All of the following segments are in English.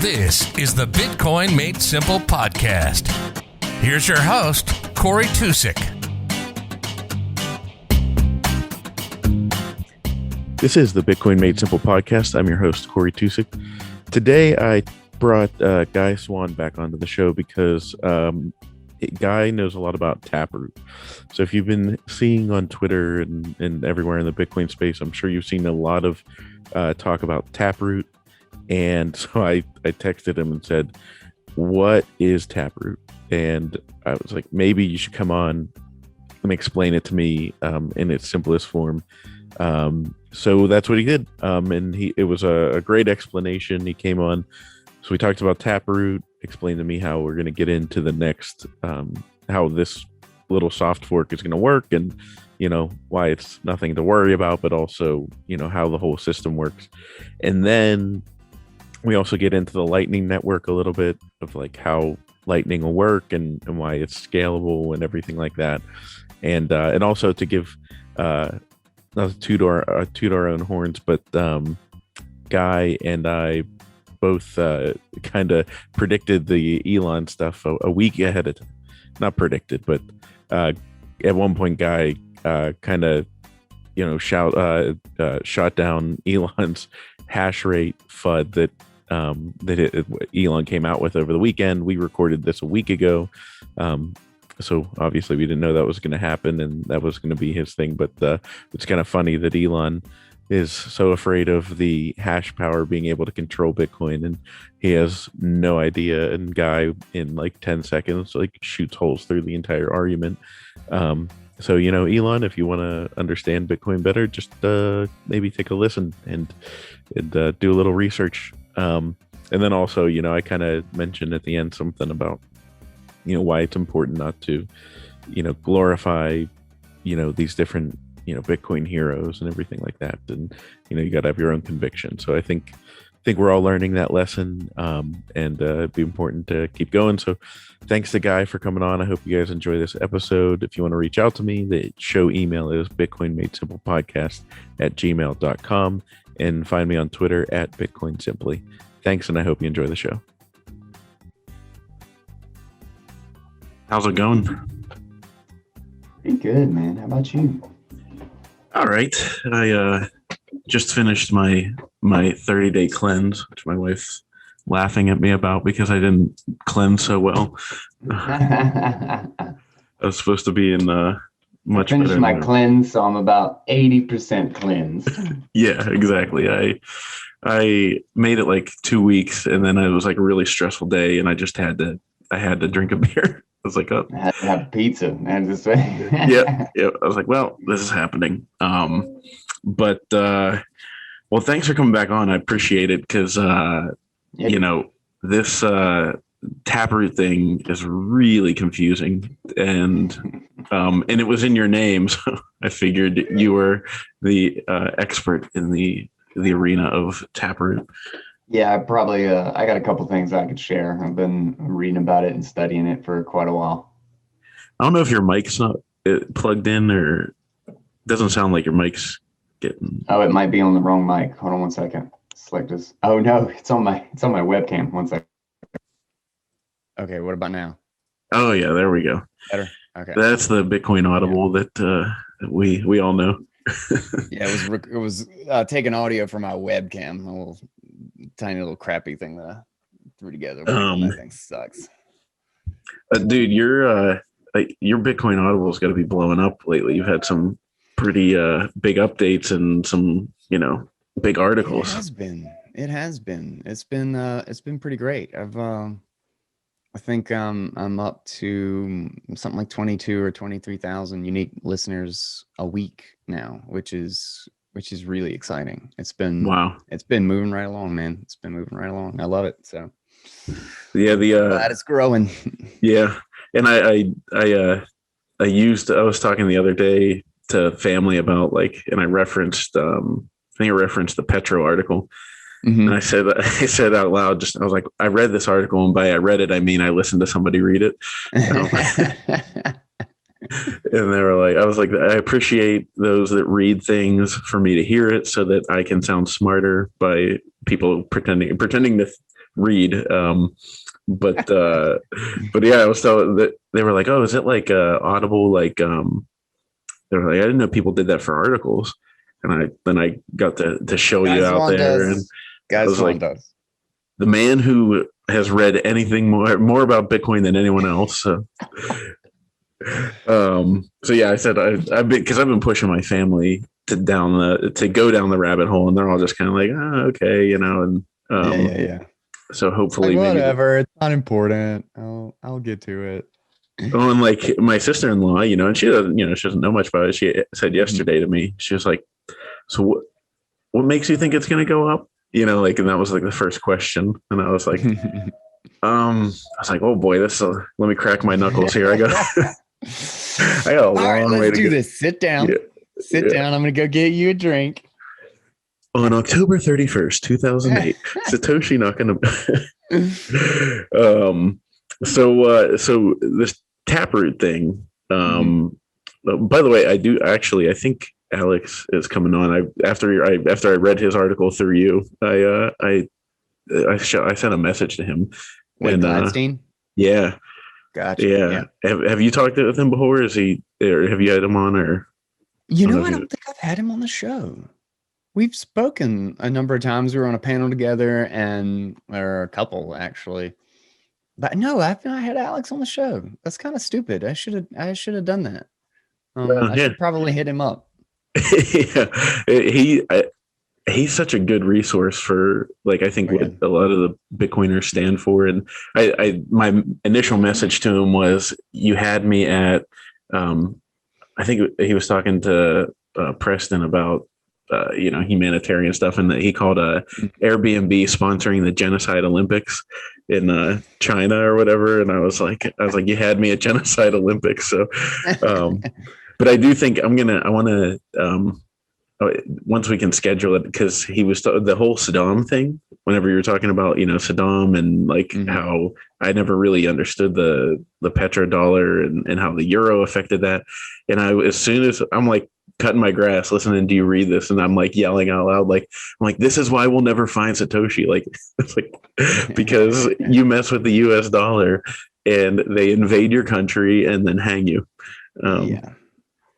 This is the Bitcoin Made Simple podcast. Here's your host, Corey Tusick. This is the Bitcoin Made Simple podcast. I'm your host, Corey Tusick. Today, I brought Guy Swann back onto the show because Guy knows a lot about Taproot. So if you've been seeing on Twitter and everywhere in the Bitcoin space, I'm sure you've seen a lot of talk about Taproot. And so I texted him and said, what is Taproot? And I was like, maybe you should come on and explain it to me in its simplest form. So that's what he did. And it was a great explanation. He came on. So we talked about Taproot, explained to me how we're going to get into the next, how this little soft fork is going to work and, you know, why it's nothing to worry about, but also, you know, how the whole system works. And then we also get into the Lightning Network a little bit of like how Lightning will work and why it's scalable and everything like that. And also to give, not to toot our own horns, but Guy and I both kind of predicted the Elon stuff a week ahead of time. Not predicted, but at one point, Guy kind of, you know, shot down Elon's hash rate FUD that Elon came out with over the weekend. We recorded this a week ago. So obviously we didn't know that was going to happen and that was going to be his thing. But it's kind of funny that Elon is so afraid of the hash power being able to control Bitcoin, and he has no idea. And Guy, in like 10 seconds, like shoots holes through the entire argument. So, you know, Elon, if you want to understand Bitcoin better, just maybe take a listen and do a little research. And then also, you know, I kind of mentioned at the end something about, you know, why it's important not to, you know, glorify, you know, these different, you know, Bitcoin heroes and everything like that. And, you know, you got to have your own conviction. So I think we're all learning that lesson, and it'd be important to keep going. So thanks to Guy for coming on. I hope you guys enjoy this episode. If you want to reach out to me, the show email is bitcoinmadesimplepodcast@gmail.com, and find me on Twitter at Bitcoin Simply. Thanks, and I hope you enjoy the show. How's it going? Pretty good, man. How about you? All right. I just finished my 30-day cleanse, which my wife's laughing at me about because I didn't cleanse so well. I was supposed to be in much finished better. My cleanse, so I'm about 80% cleansed. Yeah, exactly. I made it like 2 weeks, and then it was like a really stressful day, and I had to drink a beer. I was like, oh, I had to have pizza. I had to say. yeah. I was like, well, this is happening. But well, thanks for coming back on. I appreciate it because you know, this Taproot thing is really confusing, and it was in your name, so I figured you were the expert in the arena of Taproot. Yeah, I probably I got a couple things I could share. I've been reading about it and studying it for quite a while. I don't know if your mic's not plugged in, or doesn't sound like your mic's getting. Oh, it might be on the wrong mic. Hold on one second. Select this. Oh no, it's on my webcam. One second. Okay, what about now? Oh yeah, there we go. Better. Okay. That's the Bitcoin Audible that we all know. Yeah, it was taking audio from my webcam, a little tiny little crappy thing that I threw together. That thing sucks. Dude, your Bitcoin Audible's got to be blowing up lately. You've had some pretty big updates and some, you know, big articles. It has been. It's been pretty great. I think I'm up to something like 22 or 23,000 unique listeners a week now, which is really exciting. It's been moving right along, man. It's been moving right along. I love it. So yeah, glad it's growing. Yeah, and I was talking the other day to family about and I referenced I think I referenced the Petro article. Mm-hmm. And I said out loud, I was like, I read this article, and by I read it, I mean I listened to somebody read it. And they were like, I was like, I appreciate those that read things for me to hear it so that I can sound smarter by people pretending to read. But yeah, I was telling that they were like, oh, is it like Audible? Like, they were like, I didn't know people did that for articles. And I got to show you out Swann there, does. and I Guys, was Swann like, does. the man who has read anything more about Bitcoin than anyone else. So yeah, I said I've been pushing my family to go down the rabbit hole, and they're all just kind of like, oh, okay, and Yeah. so Like, hopefully maybe. whatever, it's not important. I'll get to it. Oh, and like my sister-in-law, and she doesn't know much about it. She said yesterday to me, she was like, so what makes you think it's going to go up? Like, and that was like the first question. And I was like, oh boy, let me crack my knuckles here. I got a long way to go. This. Sit down. Sit down. I'm going to go get you a drink. On October 31st, 2008, Satoshi so this Taproot thing, by the way, I think Alex is coming on. After I read his article through you, I sent a message to him. With Gladstein? Yeah. Gotcha. Yeah. Have you talked with him before? Or have you had him on, or? I don't think I've had him on the show. We've spoken a number of times. We were on a panel together, or a couple actually. But no, I've not had Alex on the show. That's kind of stupid. I should have done that. I should probably hit him up. Yeah, he's such a good resource for, like, I think what a lot of the Bitcoiners stand for. And my initial message to him was, you had me at, I think he was talking to Preston about humanitarian stuff, and that he called Airbnb sponsoring the Genocide Olympics in China or whatever. And I was like, you had me at Genocide Olympics. So, but I do think I want to, once we can schedule it, because he was the whole Saddam thing, whenever you were talking about, Saddam, and like how I never really understood the petrodollar and how the euro affected that. And as soon as I'm like cutting my grass listening to you read this, and I'm like yelling out loud, I'm like, this is why we'll never find Satoshi. Like, it's like, because you mess with the US dollar and they invade your country and then hang you.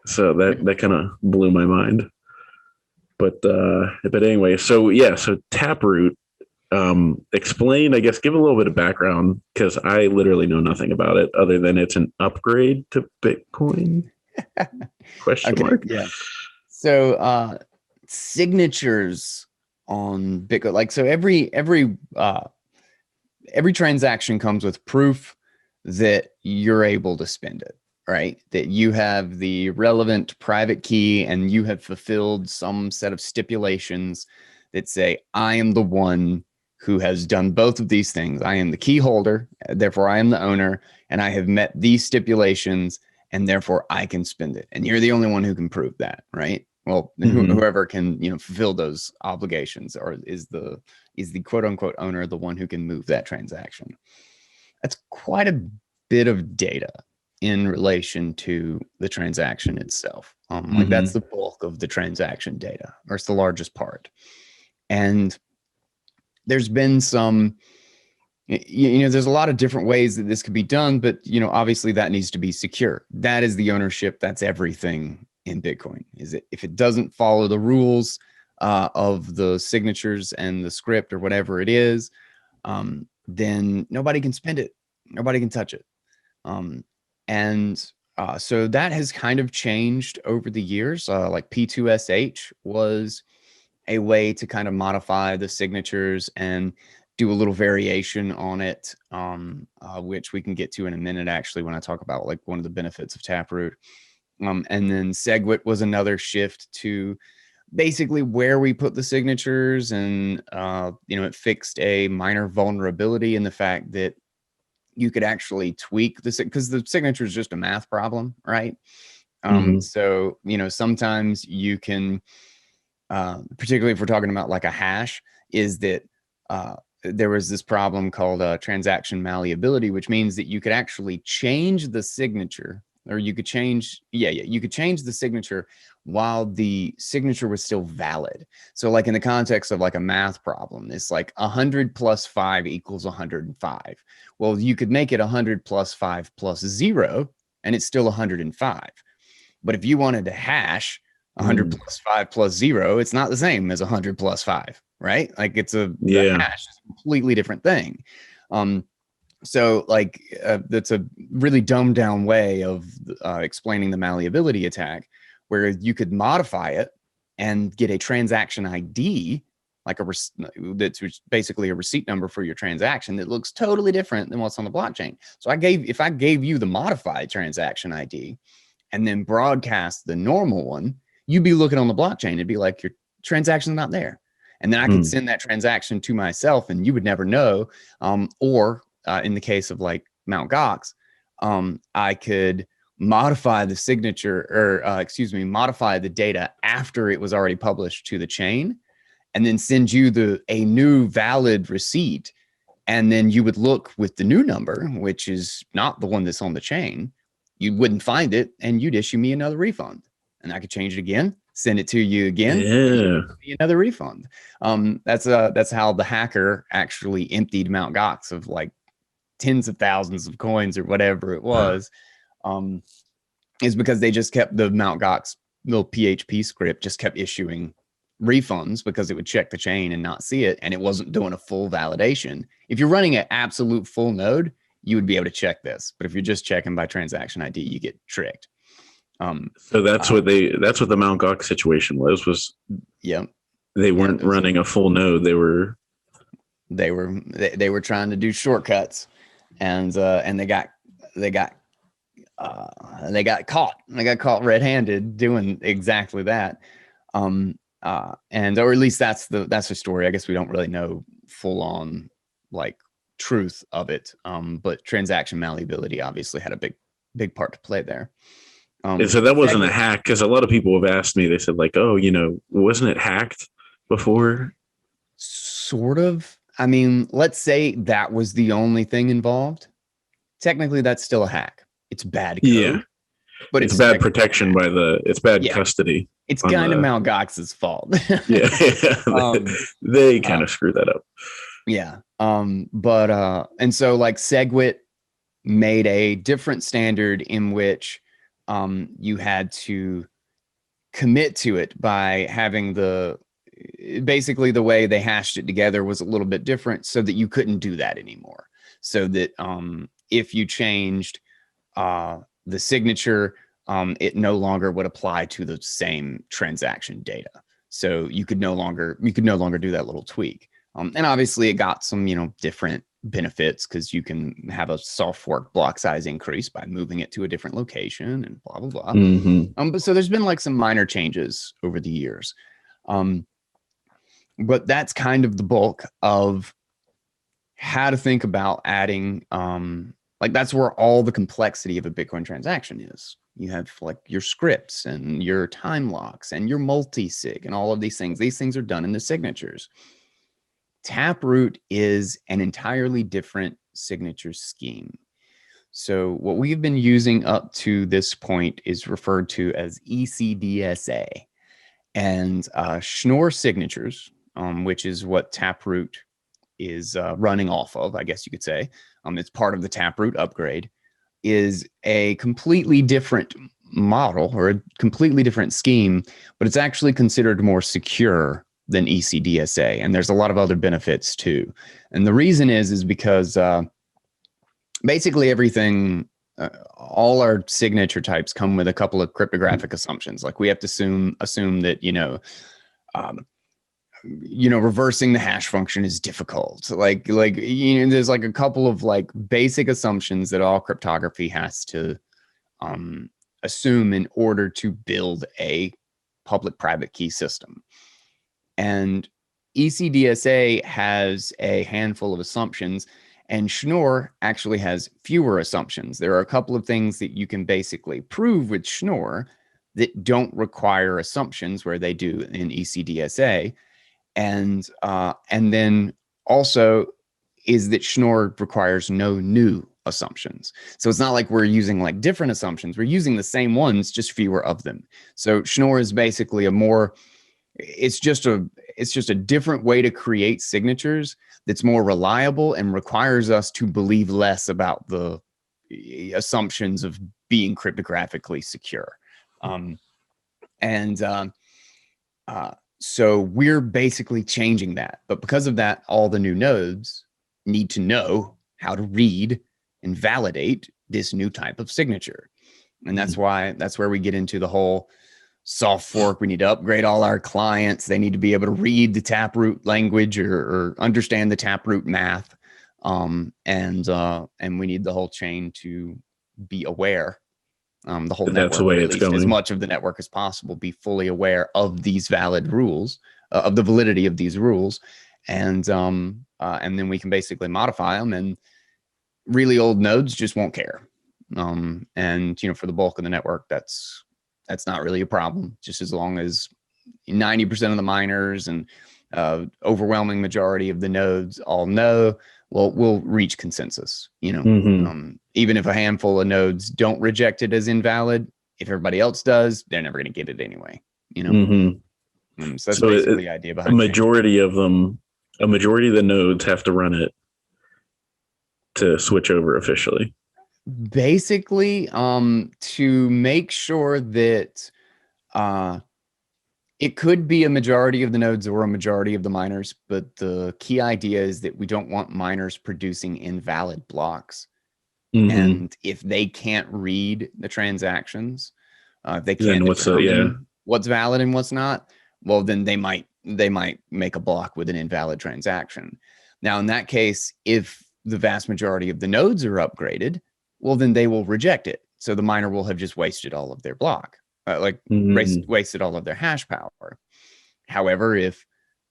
So that kind of blew my mind. But anyway, so Taproot, explain, I guess, give a little bit of background, because I literally know nothing about it other than it's an upgrade to Bitcoin. Question mark. Yeah. So signatures on Bitcoin, like, so every transaction comes with proof that you're able to spend it, right? That you have the relevant private key and you have fulfilled some set of stipulations that say, I am the one who has done both of these things. I am the key holder, therefore I am the owner, and I have met these stipulations, and therefore I can spend it. And you're the only one who can prove that, right? Well, whoever can, fulfill those obligations, or is the quote unquote owner the one who can move that transaction. That's quite a bit of data in relation to the transaction itself. Like, that's the bulk of the transaction data, or it's the largest part. And there's been some, there's a lot of different ways that this could be done, but, obviously that needs to be secure. That is the ownership. That's everything in Bitcoin. Is it, if it doesn't follow the rules of the signatures and the script or whatever it is, then nobody can spend it. Nobody can touch it. So that has kind of changed over the years. Like P2SH was a way to kind of modify the signatures and do a little variation on it, which we can get to in a minute, actually, when I talk about like one of the benefits of Taproot. And then SegWit was another shift to basically where we put the signatures, and it fixed a minor vulnerability in the fact that you could actually tweak this, because the signature is just a math problem, right? So, sometimes you can, particularly if we're talking about like a hash, is that there was this problem called transaction malleability, which means that you could actually change the signature or you could change, you could change the signature while the signature was still valid. So like in the context of like a math problem, it's like 100 plus 5 equals 105. Well, you could make it 100 plus 5 plus 0, and it's still 105. But if you wanted to hash 100 plus 5 plus 0, it's not the same as 100 plus 5, right? Like the hash is a completely different thing. So like that's a really dumbed down way of explaining the malleability attack, where you could modify it and get a transaction ID, like that's basically a receipt number for your transaction that looks totally different than what's on the blockchain. So if I gave you the modified transaction ID and then broadcast the normal one, you'd be looking on the blockchain. It'd be like your transaction's not there. And then I could send that transaction to myself and you would never know. Or in the case of like Mt. Gox, I could modify the signature or modify the data after it was already published to the chain, and then send you a new valid receipt. And then you would look with the new number, which is not the one that's on the chain. You wouldn't find it, and you'd issue me another refund, and I could change it again, send it to you again, another refund. That's how the hacker actually emptied Mt. Gox of like tens of thousands of coins or whatever it was. Is because they just kept the Mt. Gox little PHP script just kept issuing refunds because it would check the chain and not see it, and it wasn't doing a full validation. If you're running an absolute full node, you would be able to check this, but if you're just checking by transaction ID, you get tricked. So that's what the Mt. Gox situation was they weren't running a full node. They were trying to do shortcuts, and they got caught. They got caught red-handed doing exactly that. Or at least that's the story. I guess we don't really know full on like truth of it. But transaction malleability obviously had a big part to play there. And so that wasn't a hack, because a lot of people have asked me, they said like, oh, wasn't it hacked before? Sort of. I mean, let's say that was the only thing involved. Technically, that's still a hack. It's bad code, but it's bad protection it's bad custody. It's kind of Mt. Gox's fault. They kind of screwed that up. Yeah. And so like SegWit made a different standard in which you had to commit to it by having basically the way they hashed it together was a little bit different, so that you couldn't do that anymore. So that if you changed the signature, it no longer would apply to the same transaction data. So you could no longer do that little tweak. And obviously it got some, different benefits, because you can have a soft fork block size increase by moving it to a different location and blah, blah, blah. But so there's been like some minor changes over the years. But that's kind of the bulk of how to think about adding, like that's where all the complexity of a Bitcoin transaction is. You have like your scripts and your time locks and your multi-sig and all of these things. These things are done in the signatures. Taproot is an entirely different signature scheme. So what we've been using up to this point is referred to as ECDSA. And Schnorr signatures, which is what Taproot is running off of, I guess you could say. It's part of the Taproot upgrade, is a completely different model or a completely different scheme, but it's actually considered more secure than ECDSA. And there's a lot of other benefits too. And the reason is because basically everything, all our signature types come with a couple of cryptographic assumptions. Like we have to assume that, reversing the hash function is difficult. Like, there's like a couple of like basic assumptions that all cryptography has to assume in order to build a public-private key system. And ECDSA has a handful of assumptions, and Schnorr actually has fewer assumptions. There are a couple of things that you can basically prove with Schnorr that don't require assumptions, where they do in ECDSA. And then also is that Schnorr requires no new assumptions. So it's not like we're using like different assumptions. We're using the same ones, just fewer of them. So Schnorr is basically it's just a different way to create signatures that's more reliable and requires us to believe less about the assumptions of being cryptographically secure. So we're basically changing that. But because of that, all the new nodes need to know how to read and validate this new type of signature. And that's where we get into the whole soft fork. We need to upgrade all our clients. They need to be able to read the Taproot language or understand the Taproot math. And we need the whole chain to be aware. The whole network, that's the way or at it's least going. as much of the network as possible, be fully aware of these valid rules, of the validity of these rules, and then we can basically modify them. And really old nodes just won't care. And for the bulk of the network, that's not really a problem. Just as long as 90% of the miners and overwhelming majority of the nodes all know, well, we'll reach consensus. Even if a handful of nodes don't reject it as invalid, if everybody else does, they're never going to get it anyway. So that's basically the idea behind a majority of them. A majority of the nodes have to run it to switch over officially. Basically, to make sure that it could be a majority of the nodes or a majority of the miners, but the key idea is that we don't want miners producing invalid blocks. And if they can't read the transactions, if they can't determine what's valid and what's not, well, then they might make a block with an invalid transaction. Now, in that case, if the vast majority of the nodes are upgraded, well, then they will reject it. So the miner will have just wasted all of their block, wasted all of their hash power. However, if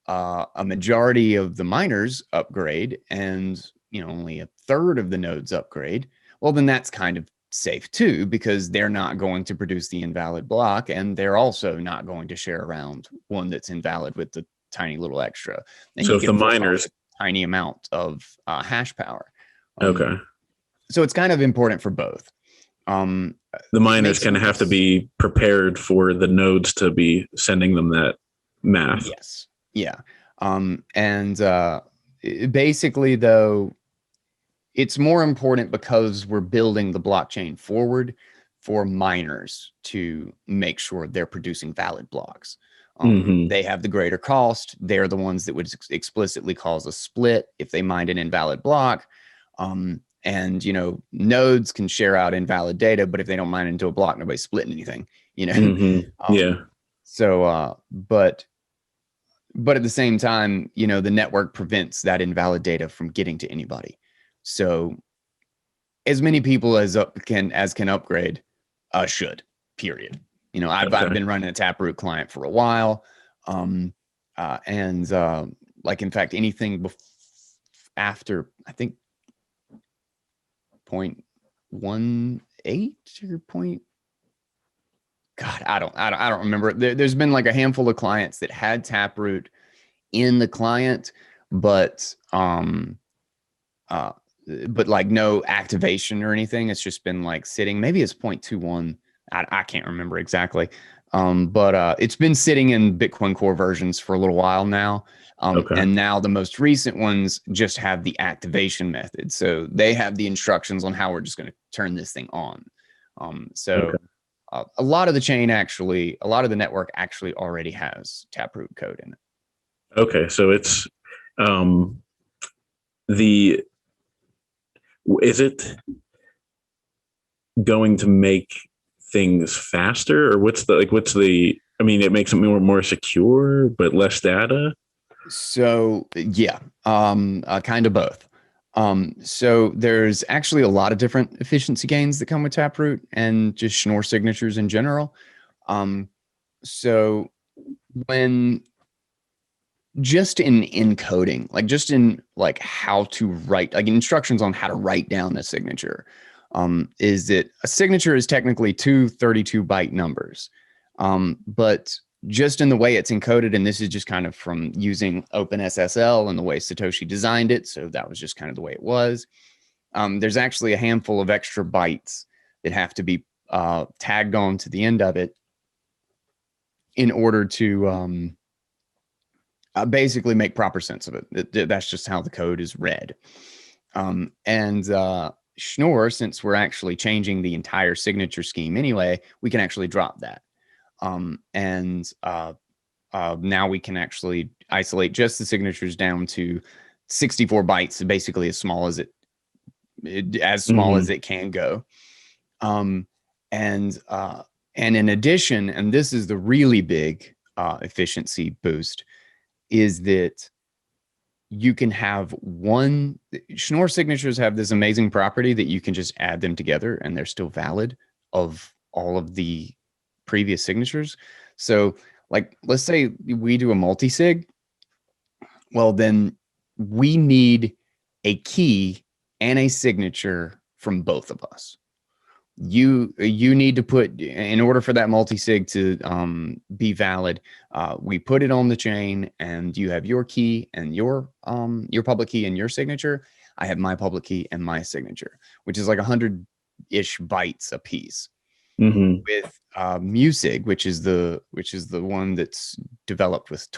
a majority of the miners upgrade and only a third of the nodes upgrade, well, then that's kind of safe too, because they're not going to produce the invalid block, and they're also not going to share around one that's invalid with the tiny little extra. And so if the miners tiny amount of hash power. Okay. So it's kind of important for both. The miners kind of have to be prepared for the nodes to be sending them that math. Yes. Yeah. Basically, though, it's more important because we're building the blockchain forward for miners to make sure they're producing valid blocks. They have the greater cost. They're the ones that would explicitly cause a split if they mined an invalid block. And nodes can share out invalid data, but if they don't mine into a block, nobody's splitting anything. So, but at the same time, the network prevents that invalid data from getting to anybody. So, as many people as can upgrade, should. Period. I've been running a Taproot client for a while, in fact, anything after I think 0.18 or point. God, I don't remember. There's been like a handful of clients that had Taproot in the client, but like no activation or anything. It's just been like sitting. Maybe it's 0.21. I can't remember exactly. But it's been sitting in Bitcoin Core versions for a little while now. And now the most recent ones just have the activation method. So they have the instructions on how we're just going to turn this thing on. A lot of the network actually already has Taproot code in it. Okay. So it's, is it going to make things faster, or what's the, I mean, it makes it more secure, but less data. So yeah, kind of both. So there's actually a lot of different efficiency gains that come with Taproot and just Schnorr signatures in general. So when just in encoding, just in how to write, instructions on how to write down a signature, is that a signature is technically two 32-byte numbers. But just in the way it's encoded, and this is just kind of from using OpenSSL and the way Satoshi designed it, so that was just kind of the way it was. There's actually a handful of extra bytes that have to be tagged on to the end of it in order to basically make proper sense of it. That's just how the code is read. Schnorr, since we're actually changing the entire signature scheme anyway, we can actually drop that. Now we can actually isolate just the signatures down to 64 bytes, basically as small as it can go. And in addition, and this is the really big efficiency boost, is that you can have Schnorr signatures have this amazing property that you can just add them together and they're still valid of all of the previous signatures. So like, let's say we do a multi-sig. Well, then we need a key and a signature from both of us. You need to put, in order for that multi-sig to be valid, we put it on the chain, and you have your key and your public key and your signature. I have my public key and my signature, which is like 100-ish bytes a piece. Mm-hmm. With Musig, which is the one that's developed with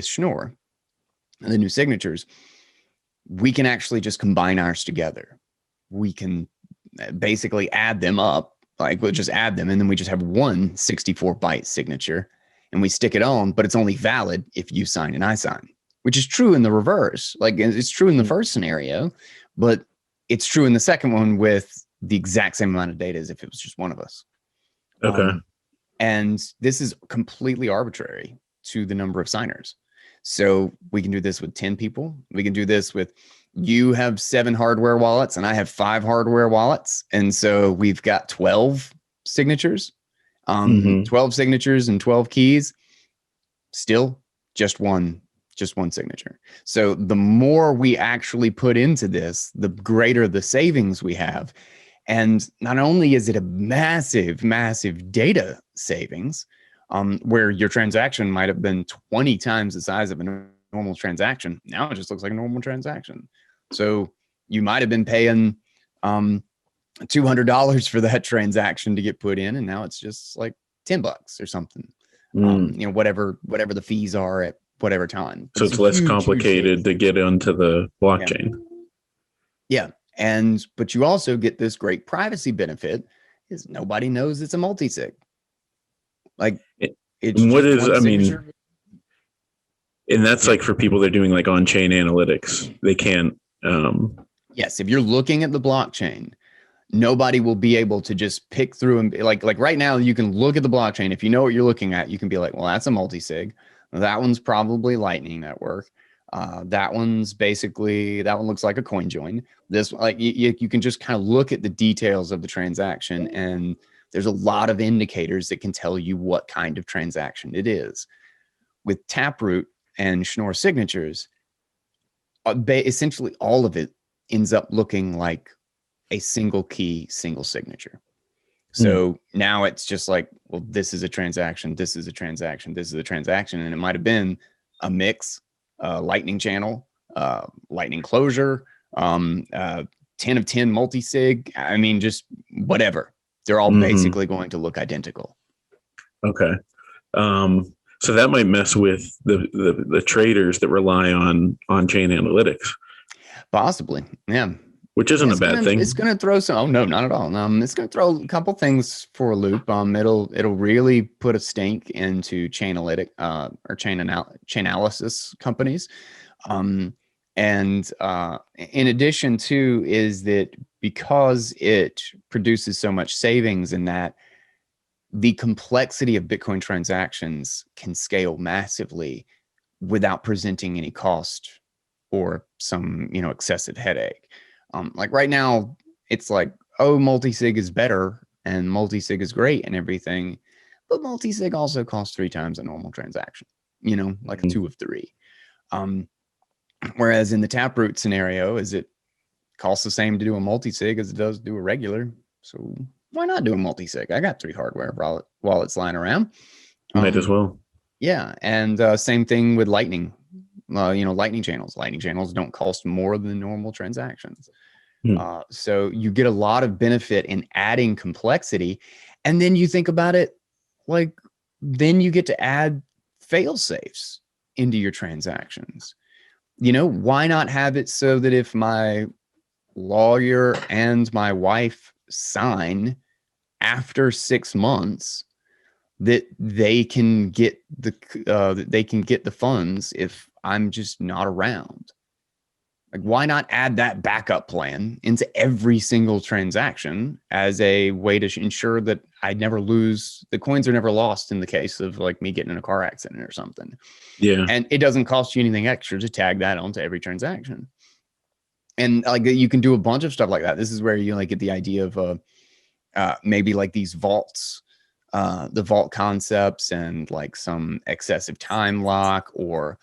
Schnorr, and the new signatures, we can actually just combine ours together. We can basically add them up, like we'll just add them, and then we just have one 64-byte signature, and we stick it on, but it's only valid if you sign and I sign, which is true in the reverse. Like, it's true in the first scenario, but it's true in the second one with the exact same amount of data as if it was just one of us. Okay. And this is completely arbitrary to the number of signers. So we can do this with 10 people. We can do this with, you have 7 hardware wallets and I have 5 hardware wallets. And so we've got 12 signatures, 12 signatures and 12 keys, still just one signature. So the more we actually put into this, the greater the savings we have. And not only is it a massive, massive data savings, where your transaction might have been 20 times the size of a normal transaction. Now it just looks like a normal transaction. So you might have been paying $200 for that transaction to get put in, and now it's just like $10 or something. Whatever the fees are at whatever time. But so it's less complicated to get onto the blockchain. Yeah. But you also get this great privacy benefit, is nobody knows it's a multi-sig. Like, it's and that's like for people that are doing like on-chain analytics, they can't. Yes, if you're looking at the blockchain, nobody will be able to just pick through and like right now, you can look at the blockchain. If you know what you're looking at, you can be like, well, that's a multi-sig. That one's probably Lightning Network. That one looks like a coin join. This, like, you can just kind of look at the details of the transaction, and there's a lot of indicators that can tell you what kind of transaction it is. With Taproot and Schnorr signatures, essentially all of it ends up looking like a single key, single signature. So now it's just like, well, this is a transaction, this is a transaction, this is a transaction, and it might have been a mix. Lightning channel, lightning closure, 10 of 10 multi-sig. I mean, just whatever. They're all basically going to look identical. Okay. So that might mess with the traders that rely on chain analytics. Possibly. Yeah. Which isn't a bad thing. It's going to throw some. Oh no, not at all. It's going to throw a couple things for a loop. It'll really put a stink into chain analysis companies. And in addition to, is that because it produces so much savings in that, the complexity of Bitcoin transactions can scale massively without presenting any cost or some excessive headache. Like right now, it's like, oh, multi-sig is better and multi-sig is great and everything, but multi-sig also costs 3 times a normal transaction, like a 2 of 3. Whereas in the Taproot scenario, is it costs the same to do a multi-sig as it does to do a regular. So why not do a multi-sig? I got 3 hardware wallets lying around. Might as well. Yeah. And same thing with Lightning. Lightning channels. Lightning channels don't cost more than normal transactions. So you get a lot of benefit in adding complexity. And then you think about it, like, then you get to add fail safes into your transactions. Why not have it so that if my lawyer and my wife sign after 6 months, that they can get the funds if I'm just not around? Like, why not add that backup plan into every single transaction as a way to ensure that I never lose, the coins are never lost in the case of like me getting in a car accident or something. Yeah. And it doesn't cost you anything extra to tag that onto every transaction. And like you can do a bunch of stuff like that. This is where you like get the idea of maybe like these vaults, the vault concepts, and like some excessive time lock, or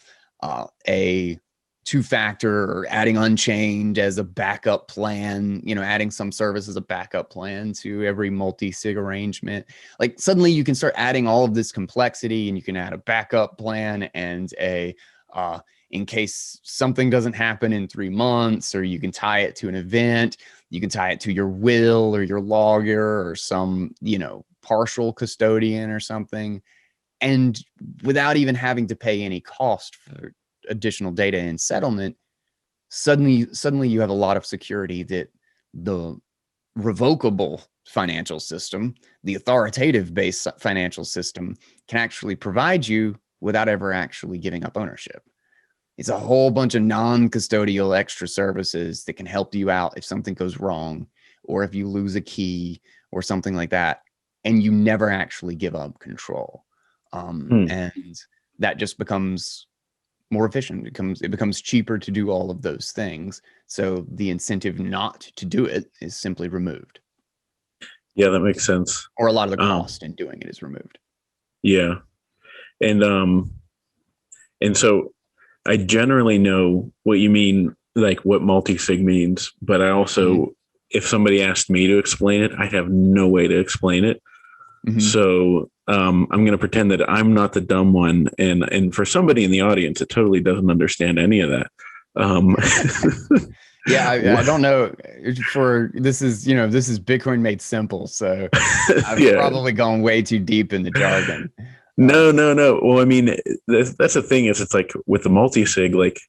a two-factor, or adding Unchained as a backup plan, adding some service as a backup plan to every multi-sig arrangement. Like suddenly you can start adding all of this complexity, and you can add a backup plan and a in case something doesn't happen in 3 months, or you can tie it to an event, you can tie it to your will or your lawyer or some, partial custodian or something. And without even having to pay any cost for additional data and settlement, suddenly you have a lot of security that the revocable financial system, the authoritative based financial system, can actually provide you without ever actually giving up ownership. It's a whole bunch of non-custodial extra services that can help you out if something goes wrong, or if you lose a key or something like that, and you never actually give up control. And that just becomes more efficient. It becomes cheaper to do all of those things. So the incentive not to do it is simply removed. Yeah, that makes sense. Or a lot of the cost in doing it is removed. Yeah. And so I generally know what you mean, like what multi-sig means, but I also, if somebody asked me to explain it, I'd have no way to explain it. So I'm going to pretend that I'm not the dumb one. And for somebody in the audience that totally doesn't understand any of that. Yeah, I don't know. This is Bitcoin made simple. So I've probably gone way too deep in the jargon. No. Well, I mean, that's the thing is, it's like with the multi-sig, like,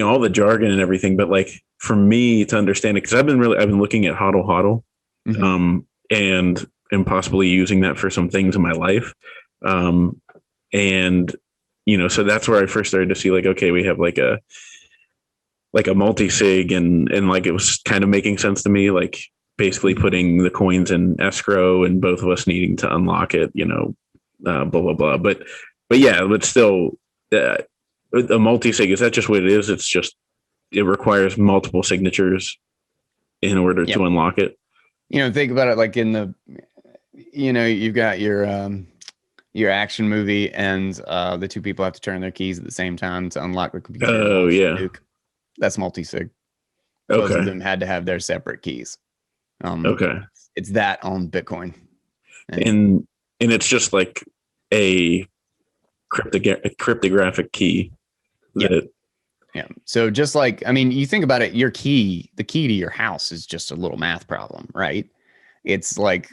all the jargon and everything, but like for me to understand it, because I've been looking at hodl, and possibly using that for some things in my life. And, so that's where I first started to see like, okay, we have like a multi-sig, and like, it was kind of making sense to me, like basically putting the coins in escrow and both of us needing to unlock it, blah, blah, blah. But yeah, but still, a multi-sig, is that just what it is? It's just, it requires multiple signatures in order to unlock it. Think about it like in the, you've got your action movie, and the two people have to turn their keys at the same time to unlock the computer. Oh, yeah. Nuke. That's multi-sig. Okay. Both of them had to have their separate keys. Okay. It's that on Bitcoin. And it's just like a cryptographic key. Yeah. So just like, I mean, you think about it, the key to your house is just a little math problem, right? It's like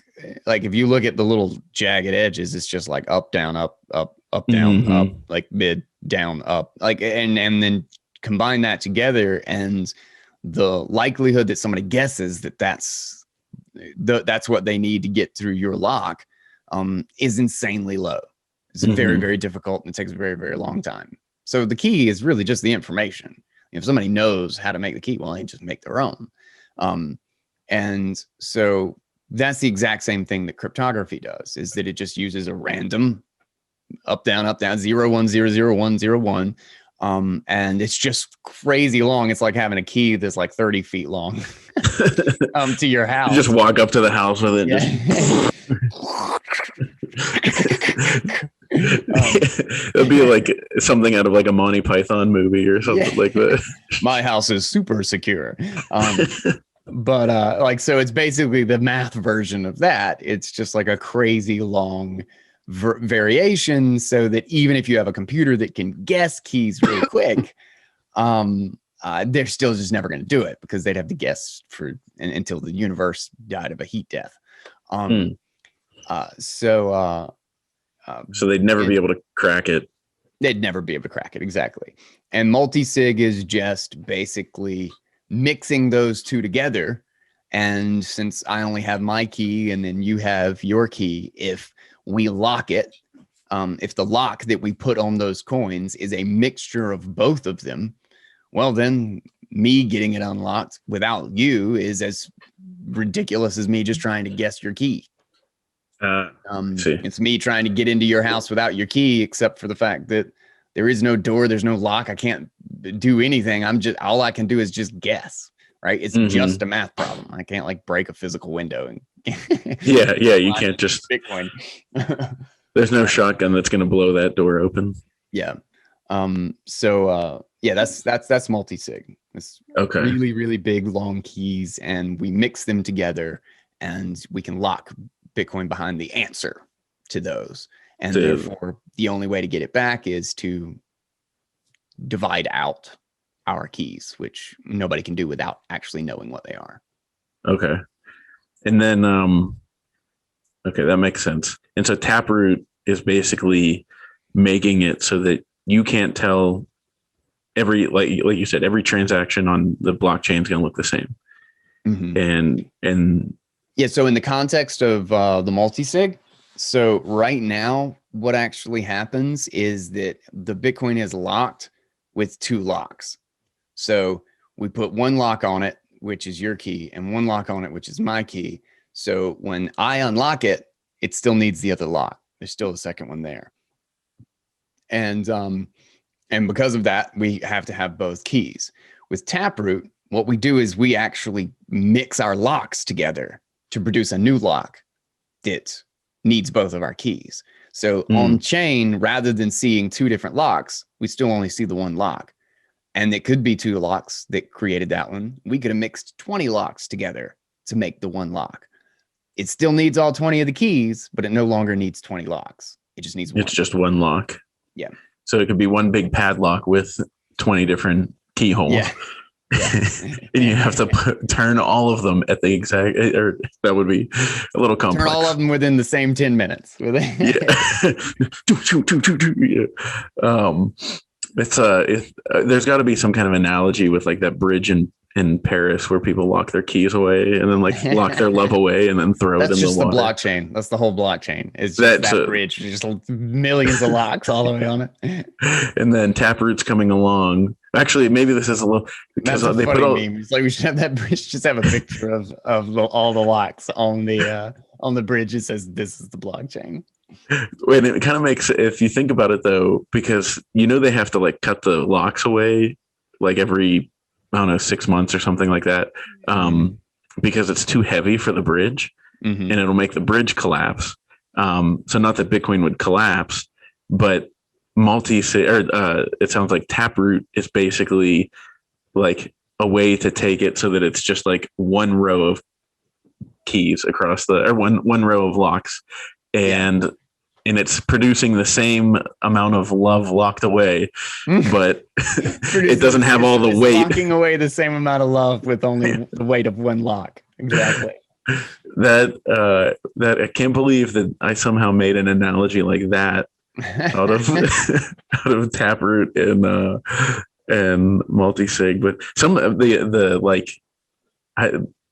if you look at the little jagged edges, it's just like up, down, up, up, up, down, up, like mid, down, up, like, and then combine that together, and the likelihood that somebody guesses that's what they need to get through your lock is insanely low. It's very, very difficult, and it takes a very, very long time. So the key is really just the information. If somebody knows how to make the key, well, they just make their own. And so that's the exact same thing that cryptography does, is that it just uses a random up, down, 0, 1, 0, 0, 1, 0, 1. And it's just crazy long. It's like having a key that's like 30 feet long to your house. You just walk up to the house with it. It'd be like something out of like a Monty Python movie or something like that. My house is super secure. But like, so it's basically the math version of that. It's just like a crazy long variation, so that even if you have a computer that can guess keys really quick, they're still just never going to do it because they'd have to guess until the universe died of a heat death. So they'd never be able to crack it. They'd never be able to crack it. Exactly. And multi-sig is just basically mixing those two together. And since I only have my key and then you have your key, if we lock it, if the lock that we put on those coins is a mixture of both of them, well, then me getting it unlocked without you is as ridiculous as me just trying to guess your key. It's me trying to get into your house without your key, except for the fact that there is no door, there's no lock. I can't do anything. All I can do is just guess, right? It's just a math problem. I can't like break a physical window and you can't just Bitcoin. There's no shotgun that's going to blow that door open. Yeah. That's multi-sig. It's really, really big, long keys, and we mix them together and we can lock Bitcoin behind the answer to those. And therefore, the only way to get it back is to divide out our keys, which nobody can do without actually knowing what they are. Okay. And then, that makes sense. And so Taproot is basically making it so that you can't tell every, like you said, every transaction on the blockchain is going to look the same. And yeah. So in the context of the multi-sig, so right now, what actually happens is that the Bitcoin is locked with two locks. So we put one lock on it, which is your key, and one lock on it, which is my key. So when I unlock it, it still needs the other lock. There's still a second one there. And because of that, we have to have both keys. With Taproot, what we do is we actually mix our locks together to produce a new lock that needs both of our keys. So on chain, rather than seeing two different locks, we still only see the one lock. And it could be two locks that created that one. We could have mixed 20 locks together to make the one lock. It still needs all 20 of the keys, but it no longer needs 20 locks. It just needs one. It's just one lock. Yeah. So it could be one big padlock with 20 different keyholes. Yeah. And you have to turn all of them at the exact, or that would be a little complex. Turn all of them within the same 10 minutes. There's got to be some kind of analogy with like that bridge in Paris where people lock their keys away and then like lock their love away and then throw it in the water. That's just the blockchain. That's the whole blockchain. It's just that bridge. Just millions of locks all the way on it. And then Taproot's coming along. Actually, maybe this is a little because they put all. It's like we should have that bridge. Just have a picture of all the locks on the bridge. It says this is the blockchain. And it kind of makes, if you think about it though, because they have to like cut the locks away like every, I don't know, 6 months or something like that, because it's too heavy for the bridge and it'll make the bridge collapse. So not that Bitcoin would collapse, but it sounds like Taproot is basically like a way to take it so that it's just like one row of keys across one row of locks, and it's producing the same amount of love locked away, but it doesn't have all the weight. Locking away the same amount of love with only the weight of one lock. Exactly. That I can't believe that I somehow made an analogy like that out of Taproot and multi-sig. But some of the like,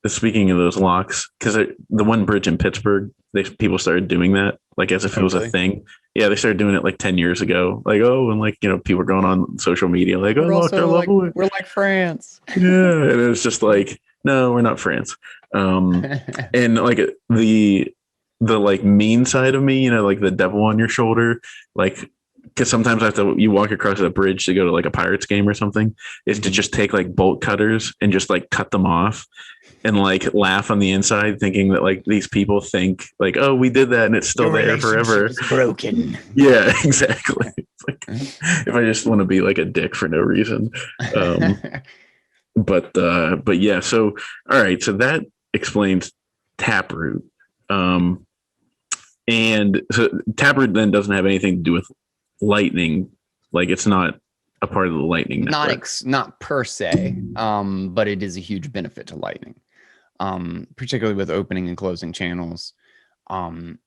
speaking of those locks, because the one bridge in Pittsburgh, people started doing that like as if it was a thing. Yeah, they started doing it like 10 years ago. Like, and like, people were going on social media like, lock their love away. We're like France. Yeah, and it's just like, no, we're not France. And like the like mean side of me, like the devil on your shoulder, like, because sometimes you walk across a bridge to go to like a Pirates game or something, is to just take like bolt cutters and just like cut them off and like laugh on the inside, thinking that like these people think like, oh, we did that and it's still there forever. Broken. Yeah, exactly. It's like, if I just want to be like a dick for no reason. But yeah, so all right, so that explains Taproot. And so Taproot then doesn't have anything to do with Lightning. Like it's not a part of the Lightning network. Not per se, but it is a huge benefit to Lightning, particularly with opening and closing channels, and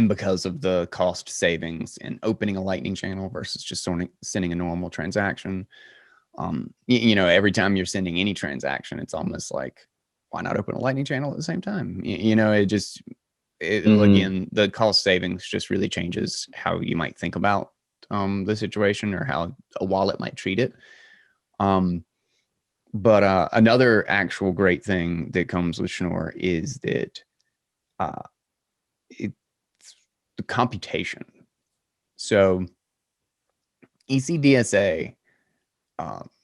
because of the cost savings in opening a Lightning channel versus just sending a normal transaction. Every time you're sending any transaction, it's almost like, why not open a Lightning channel at the same time? Again, the cost savings just really changes how you might think about the situation or how a wallet might treat it. But another actual great thing that comes with Schnorr is that it's the computation. So ECDSA,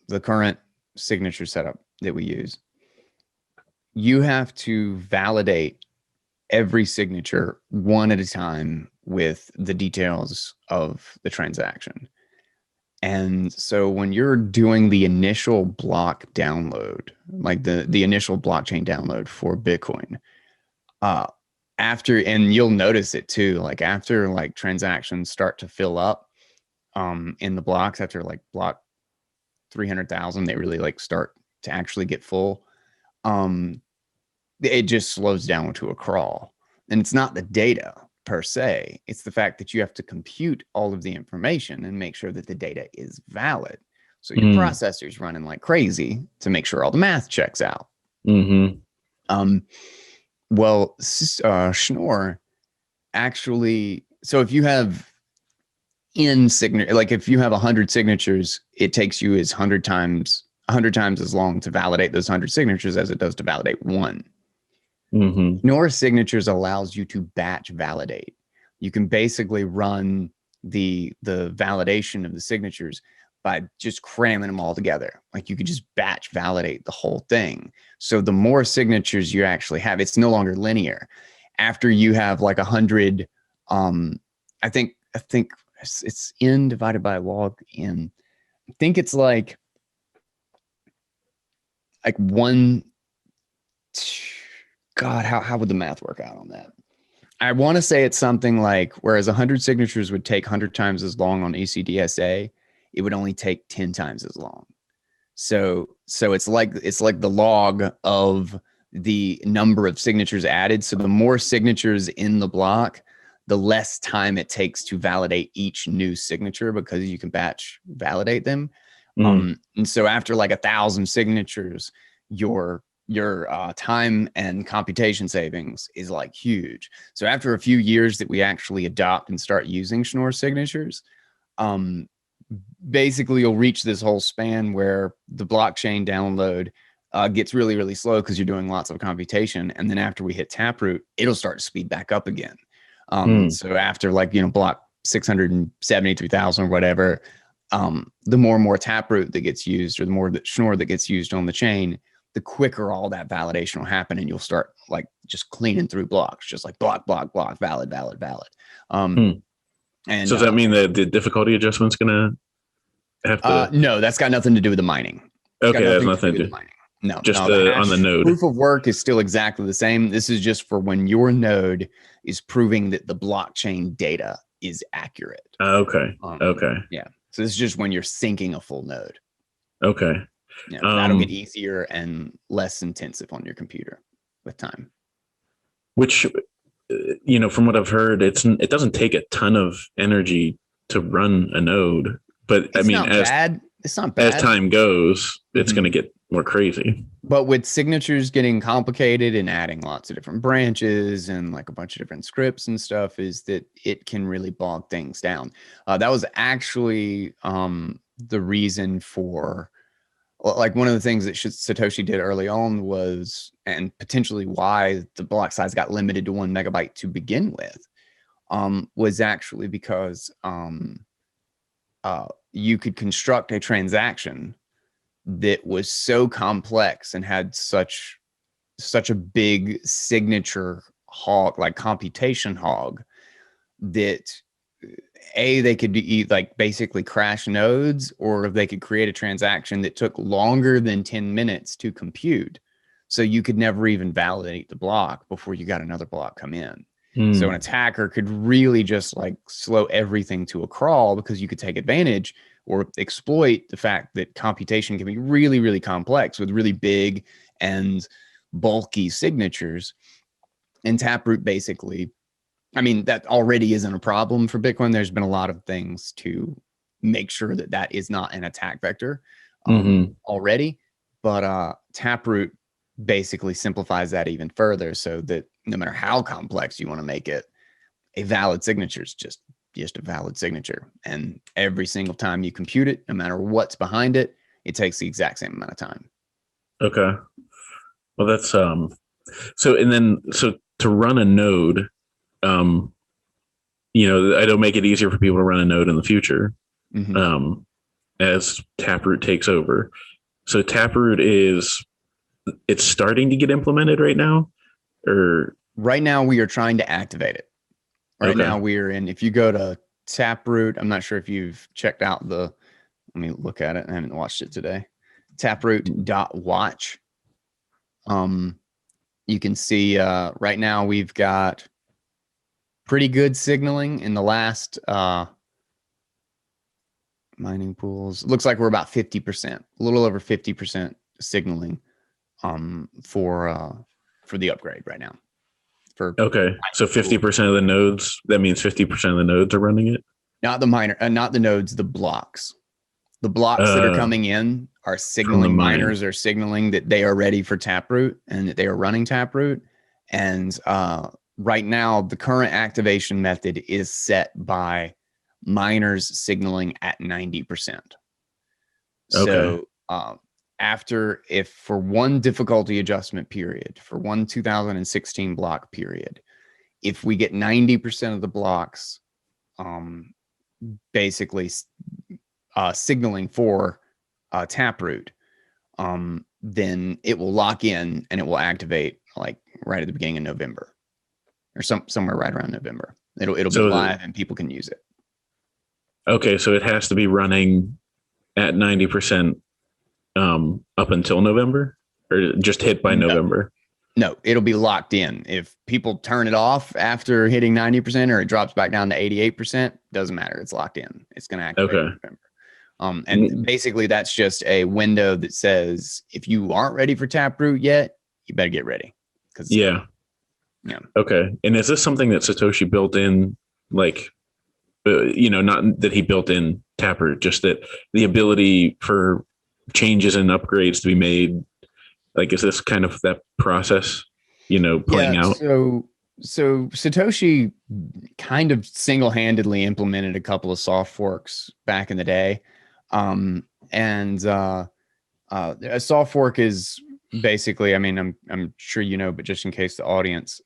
the current signature setup that we use, you have to validate every signature one at a time with the details of the transaction. And so when you're doing the initial block download, like the initial blockchain download for Bitcoin, and you'll notice it too, like after like transactions start to fill up in the blocks, after like block 300,000, they really like start to actually get full. It just slows down to a crawl. And it's not the data per se, it's the fact that you have to compute all of the information and make sure that the data is valid. So your processor's running like crazy to make sure all the math checks out. Schnorr actually, so if you have if you have 100 signatures, it takes you 100 times as long to validate those 100 signatures as it does to validate one. Schnorr signatures allows you to batch validate. You can basically run the validation of the signatures by just cramming them all together. Like you could just batch validate the whole thing. So the more signatures you actually have, it's no longer linear. After you have like 100, I think it's n divided by log n. I think it's like one. God, how would the math work out on that? I want to say it's something like, whereas 100 signatures would take 100 times as long on ECDSA, it would only take 10 times as long. So it's like the log of the number of signatures added. So the more signatures in the block, the less time it takes to validate each new signature, because you can batch validate them. And so after like 1,000 signatures, your time and computation savings is like huge. So after a few years that we actually adopt and start using Schnorr signatures, basically you'll reach this whole span where the blockchain download gets really, really slow because you're doing lots of computation. And then after we hit Taproot, it'll start to speed back up again. So after block 673,000 or whatever, the more and more Taproot that gets used, or the more that Schnorr that gets used on the chain, the quicker all that validation will happen, and you'll start like just cleaning through blocks, just like block, valid. And so does that mean that the difficulty adjustment's gonna have to? No, that's got nothing to do with the mining. Okay, that's nothing to do with mining. No, just on the node. Proof of work is still exactly the same. This is just for when your node is proving that the blockchain data is accurate. Okay. Yeah. So this is just when you're syncing a full node. Okay. Yeah, that'll get easier and less intensive on your computer with time. Which, from what I've heard, it doesn't take a ton of energy to run a node, but it's not bad. As time goes, it's going to get more crazy. But with signatures getting complicated and adding lots of different branches and like a bunch of different scripts and stuff, is that it can really bog things down. That was actually the reason for, like, one of the things that Satoshi did early on was, and potentially why the block size got limited to 1 megabyte to begin with, was actually because you could construct a transaction that was so complex and had such a big signature hog, like computation hog, that they could basically crash nodes, or they could create a transaction that took longer than 10 minutes to compute. So you could never even validate the block before you got another block come in. So an attacker could really just like slow everything to a crawl, because you could take advantage or exploit the fact that computation can be really, really complex with really big and bulky signatures. And Taproot basically, I mean, that already isn't a problem for Bitcoin. There's been a lot of things to make sure that that is not an attack vector already. But Taproot basically simplifies that even further, so that no matter how complex you want to make it, a valid signature is just a valid signature. And every single time you compute it, no matter what's behind it, it takes the exact same amount of time. Okay. Well, that's so to run a node, it'll make it easier for people to run a node in the future, as Taproot takes over. So Taproot it's starting to get implemented right now, or right now we are trying to activate it. Right now we're in, if you go to Taproot, I'm not sure if you've checked out let me look at it. I haven't watched it today. Taproot.watch. You can see right now we've got pretty good signaling in the last mining pools. It looks like we're about 50%, a little over 50% signaling for the upgrade right now. So 50% of the nodes, that means 50% of the nodes are running it? Not the nodes, the blocks. The blocks that are coming in are signaling, miners are signaling that they are ready for Taproot and that they are running Taproot. And right now, the current activation method is set by miners signaling at 90%. So if for one difficulty adjustment period, for one 2016 block period, if we get 90% of the blocks basically signaling for Taproot, then it will lock in and it will activate like right at the beginning of November, or somewhere right around November. It'll be live and people can use it. Okay, so it has to be running at 90% up until November, or just hit by November? No, it'll be locked in. If people turn it off after hitting 90% or it drops back down to 88%, doesn't matter. It's locked in. It's going to activate in November. And basically that's just a window that says, if you aren't ready for Taproot yet, you better get ready. Yeah. Okay. And is this something that Satoshi built in, like, not that he built in Taproot, just that the ability for changes and upgrades to be made? Like, is this kind of that process, playing out? So Satoshi kind of single-handedly implemented a couple of soft forks back in the day. A soft fork is basically, I mean, I'm sure but just in case the audience,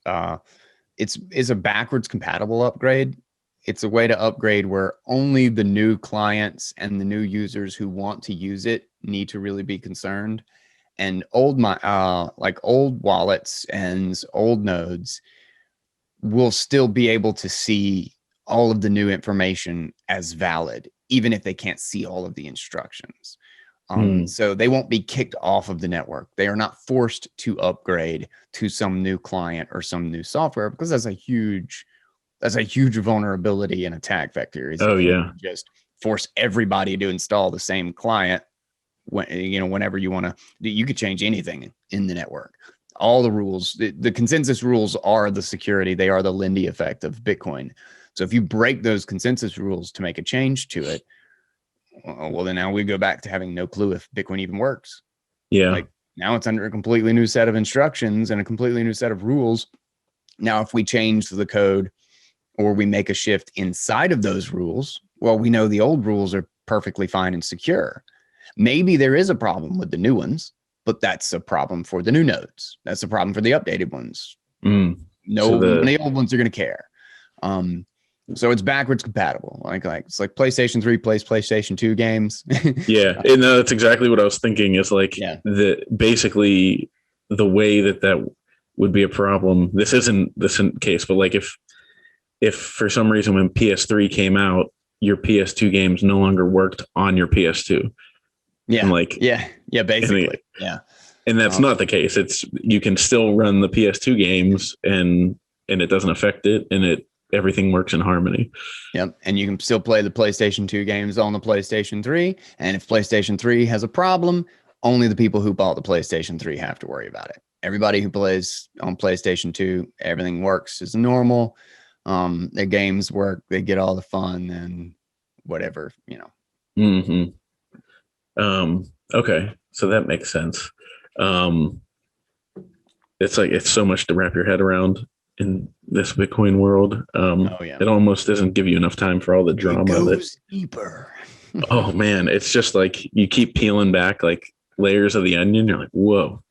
it's a backwards compatible upgrade. It's a way to upgrade where only the new clients and the new users who want to use it need to really be concerned. And old wallets and old nodes will still be able to see all of the new information as valid, even if they can't see all of the instructions. So they won't be kicked off of the network. They are not forced to upgrade to some new client or some new software, because that's a huge vulnerability and attack vector. Just force everybody to install the same client. Whenever you want to, you could change anything in the network. All the rules, the consensus rules are the security. They are the Lindy effect of Bitcoin. So if you break those consensus rules to make a change to it, well, then now we go back to having no clue if Bitcoin even works. Yeah. Like, now it's under a completely new set of instructions and a completely new set of rules. Now, if we change the code or we make a shift inside of those rules, well, we know the old rules are perfectly fine and secure. Maybe there is a problem with the new ones, but that's a problem for the new nodes. That's a problem for the updated ones. The old ones are going to care. So it's backwards compatible. Like it's like PlayStation 3 plays PlayStation 2 games. Yeah, and that's exactly what I was thinking. Is like basically the way that would be a problem. This isn't the case, but like if for some reason when PS3 came out, your PS2 games no longer worked on your PS2. Yeah. And basically. And that's not the case. You can still run the PS2 games and it doesn't affect it. And everything works in harmony. Yep. And you can still play the PlayStation 2 games on the PlayStation 3. And if PlayStation 3 has a problem, only the people who bought the PlayStation 3 have to worry about it. Everybody who plays on PlayStation 2, everything works as normal. Their games work, they get all the fun and whatever, Mm-hmm. Okay. So that makes sense. It's so much to wrap your head around in this Bitcoin world. It almost doesn't give you enough time for all the drama. It goes deeper. Oh man, it's just like you keep peeling back like layers of the onion. You're like, whoa,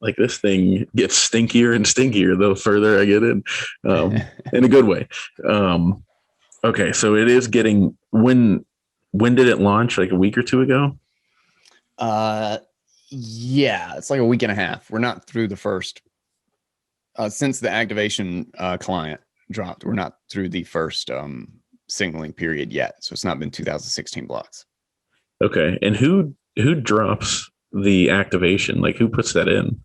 like this thing gets stinkier and stinkier the further I get in a good way. Okay, so it is getting when did it launch? Like a week or two ago? Yeah, it's like a week and a half. We're not through the first since the activation client dropped. We're not through the first signaling period yet, so it's not been 2016 blocks. Okay, and who drops the activation? Like who puts that in?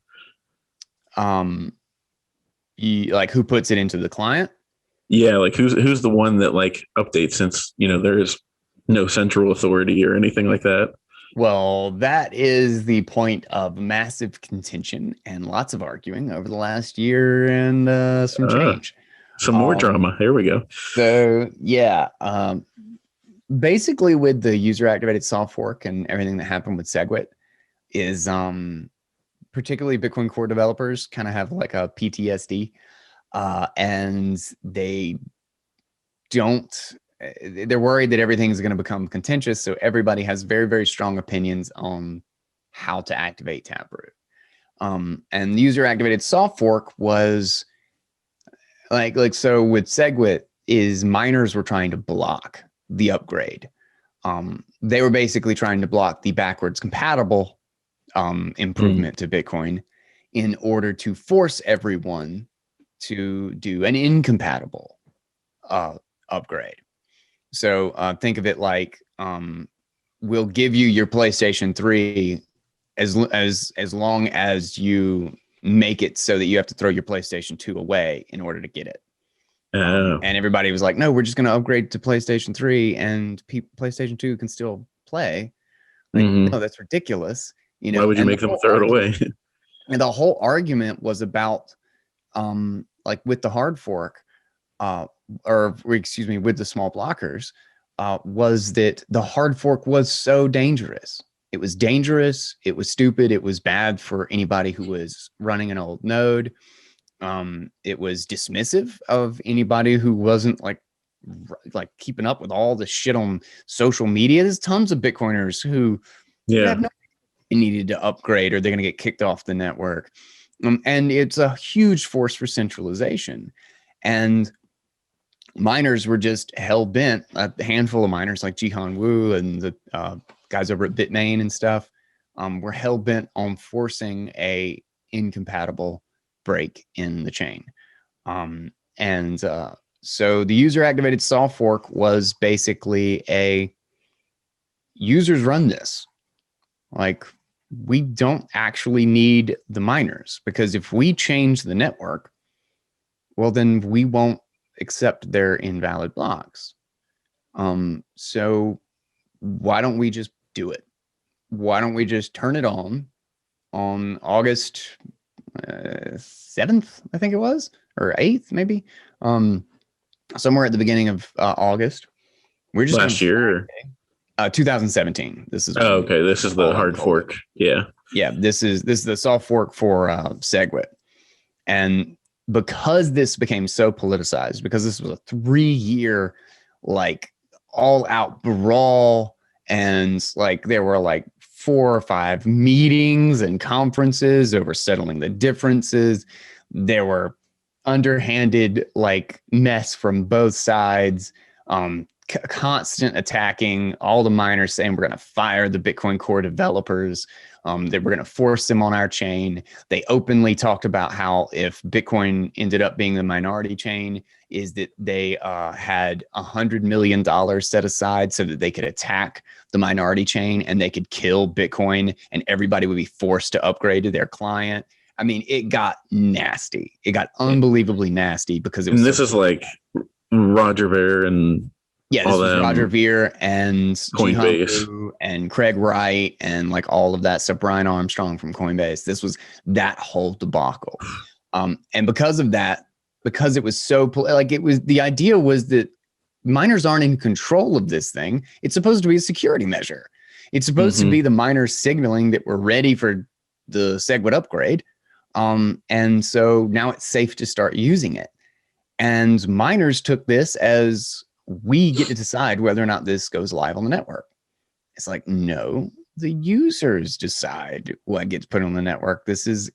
Like who puts it into the client? Yeah, like who's the one that like updates, since there is no central authority or anything like that? Well, that is the point of massive contention and lots of arguing over the last year and some change. Some more drama. Here we go. So yeah, basically with the user activated soft fork and everything that happened with SegWit is particularly Bitcoin Core developers kind of have like a PTSD and they're worried that everything's going to become contentious. So everybody has very, very strong opinions on how to activate Taproot. And the user activated soft fork was so with SegWit is miners were trying to block the upgrade. They were basically trying to block the backwards compatible improvement to Bitcoin in order to force everyone to do an incompatible upgrade. So think of it like we'll give you your PlayStation 3 as long as you make it so that you have to throw your PlayStation 2 away in order to get it. And everybody was like, no, we're just going to upgrade to PlayStation 3 and PlayStation 2 can still play. Like, no, that's ridiculous. Why would you make them throw it away? And the whole argument was about like with the hard fork, with the small blockers, was that the hard fork was so dangerous. It was dangerous. It was stupid. It was bad for anybody who was running an old node. It was dismissive of anybody who wasn't like keeping up with all the shit on social media. There's tons of Bitcoiners who have no needed to upgrade or they're going to get kicked off the network. And it's a huge force for centralization. And miners were just hell bent. A handful of miners like Jihan Wu and the guys over at Bitmain and stuff were hell bent on forcing a incompatible break in the chain. So the user activated soft fork was basically users run this. Like, we don't actually need the miners, because if we change the network, well, then we won't accept their invalid blocks. So why don't we just do it? Why don't we just turn it on August 7th, I think it was, or 8th, maybe, somewhere at the beginning of August. We're just last year. 2017. This is okay. This is the hard fork. Yeah. This is the soft fork for SegWit, and because this became so politicized, because this was a 3-year like all out brawl, and like there were like 4 or 5 meetings and conferences over settling the differences. There were underhanded like mess from both sides. Constant attacking, all the miners saying we're going to fire the Bitcoin Core developers, that we're going to force them on our chain. They openly talked about how if Bitcoin ended up being the minority chain, is that they had $100 million set aside so that they could attack the minority chain and they could kill Bitcoin and everybody would be forced to upgrade to their client. I mean, it got nasty. It got unbelievably nasty because it was. And this is like Roger Ver and yeah, all this was them, Roger Ver and Coinbase. Jihan and Craig Wright and like all of that stuff. Brian Armstrong from Coinbase. This was that whole debacle. And because of that, because it was so like it was, the idea was that miners aren't in control of this thing. It's supposed to be a security measure. It's supposed to be the miners signaling that we're ready for the SegWit upgrade. And so now it's safe to start using it. And miners took this as, we get to decide whether or not this goes live on the network. It's like, no, the users decide what gets put on the network. This is,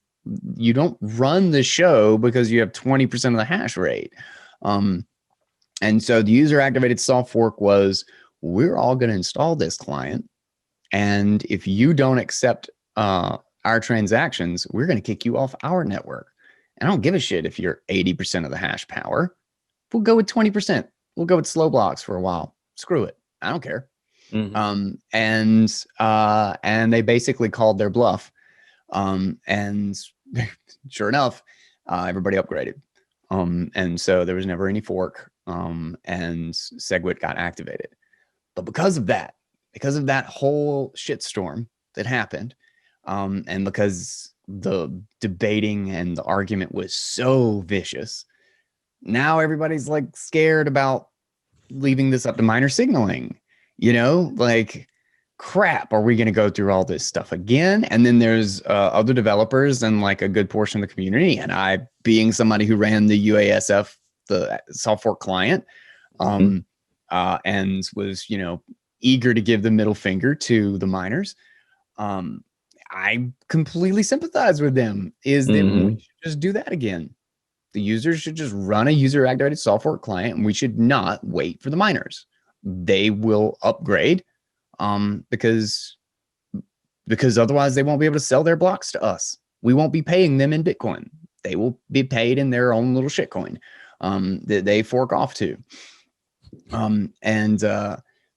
you don't run the show because you have 20% of the hash rate. And so the user activated soft fork was, we're all going to install this client. And if you don't accept our transactions, we're going to kick you off our network. And I don't give a shit if you're 80% of the hash power. We'll go with 20%. We'll go with slow blocks for a while. Screw it. I don't care. And they basically called their bluff. And sure enough, everybody upgraded. And so there was never any fork. And SegWit got activated. But because of that whole shitstorm that happened, and because the debating and the argument was so vicious, now everybody's like scared about leaving this up to miner signaling, like, crap, are we going to go through all this stuff again? And then there's other developers and like a good portion of the community. And I, being somebody who ran the UASF, the soft fork client, and was, eager to give the middle finger to the miners. I completely sympathize with them, is that we should just do that again. The users should just run a user activated soft fork client, and we should not wait for the miners. They will upgrade because otherwise they won't be able to sell their blocks to us. We won't be paying them in Bitcoin. They will be paid in their own little shitcoin that they fork off to.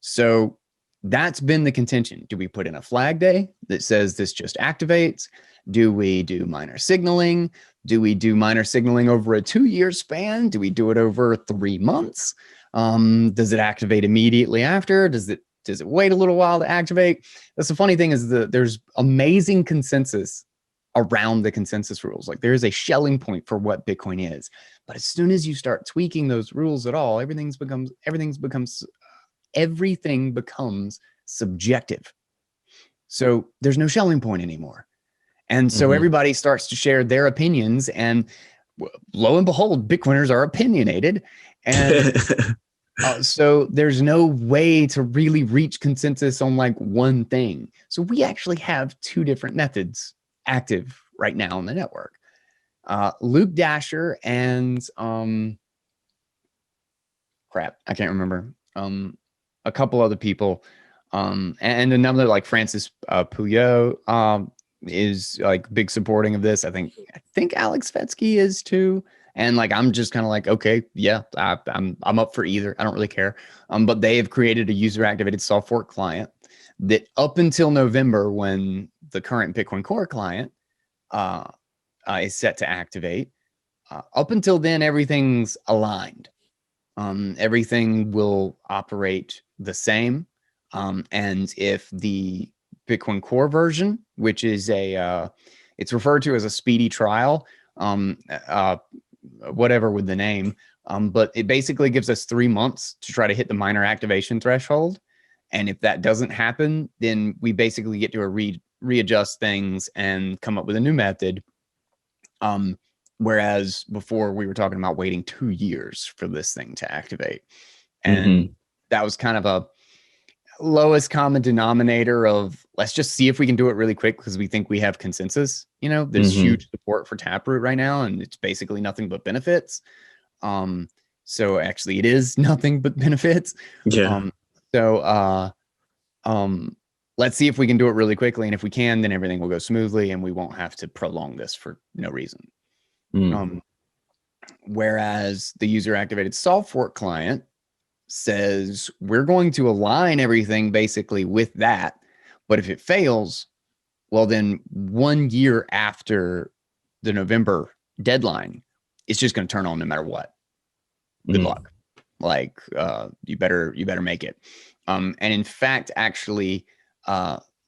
So that's been the contention. Do we put in a flag day that says this just activates? Do we do miner signaling? Do we do miner signaling over a 2-year span? Do we do it over 3 months? Does it activate immediately after? Does it wait a little while to activate? That's the funny thing, is there's amazing consensus around the consensus rules. Like, there is a Schelling point for what Bitcoin is. But as soon as you start tweaking those rules at all, everything becomes subjective. So there's no Schelling point anymore. And so everybody starts to share their opinions, and lo and behold, Bitcoiners are opinionated. And so there's no way to really reach consensus on like one thing. So we actually have 2 different methods active right now on the network. Luke Dasher and crap, I can't remember. A couple other people, and another, like Francis Pouillot, is like big supporting of this. I think Alex Vetsky is too. And like, I'm just kind of like, okay, yeah, I'm up for either. I don't really care. But they have created a user activated soft fork client that up until November, when the current Bitcoin Core client is set to activate, up until then, everything's aligned. Everything will operate the same. And if the Bitcoin Core version, which is it's referred to as a speedy trial, whatever with the name, but it basically gives us 3 months to try to hit the miner activation threshold. And if that doesn't happen, then we basically get to readjust things and come up with a new method. Whereas before we were talking about waiting 2 years for this thing to activate. And that was kind of a lowest common denominator of, let's just see if we can do it really quick because we think we have consensus. There's huge support for Taproot right now, and it's basically nothing but benefits. So actually it is nothing but benefits. Yeah. Let's see if we can do it really quickly. And if we can, then everything will go smoothly and we won't have to prolong this for no reason. Whereas the user activated soft fork client says, we're going to align everything basically with that. But if it fails, well, then 1 year after the November deadline, it's just going to turn on no matter what. Good luck. Like, you better make it. And in fact, actually,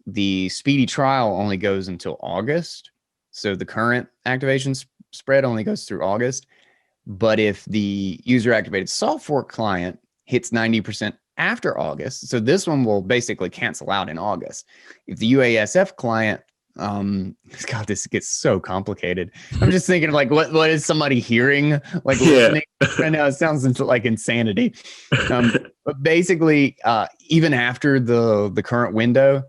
the speedy trial only goes until August. So the current activation spread only goes through August. But if the user activated soft fork client hits 90% after August, so this one will basically cancel out in August. If the UASF client, God, this gets so complicated. I'm just thinking of like, what is somebody hearing? Like listening right now, it sounds like insanity. But basically, even after the current window,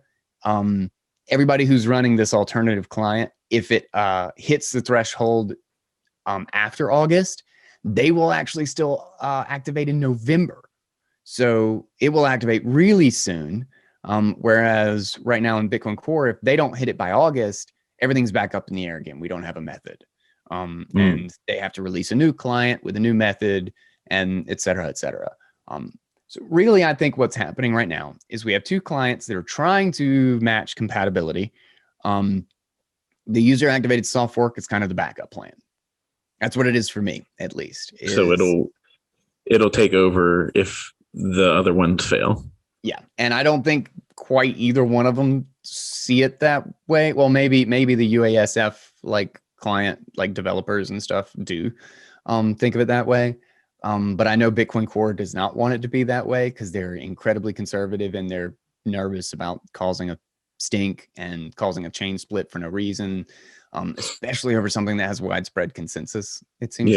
everybody who's running this alternative client, if it hits the threshold after August, they will actually still activate in November. So it will activate really soon. Whereas right now in Bitcoin Core, if they don't hit it by August, everything's back up in the air again. We don't have a method. And they have to release a new client with a new method, and et cetera, et cetera. So really, I think what's happening right now is we have two clients that are trying to match compatibility. The user activated soft fork is kind of the backup plan. That's what it is for me, at least. So it'll take over if the other ones fail. Yeah, and I don't think quite either one of them see it that way. Well, maybe the UASF like client, like developers and stuff do think of it that way. But I know Bitcoin Core does not want it to be that way because they're incredibly conservative and they're nervous about causing a stink and causing a chain split for no reason, especially over something that has widespread consensus. It seems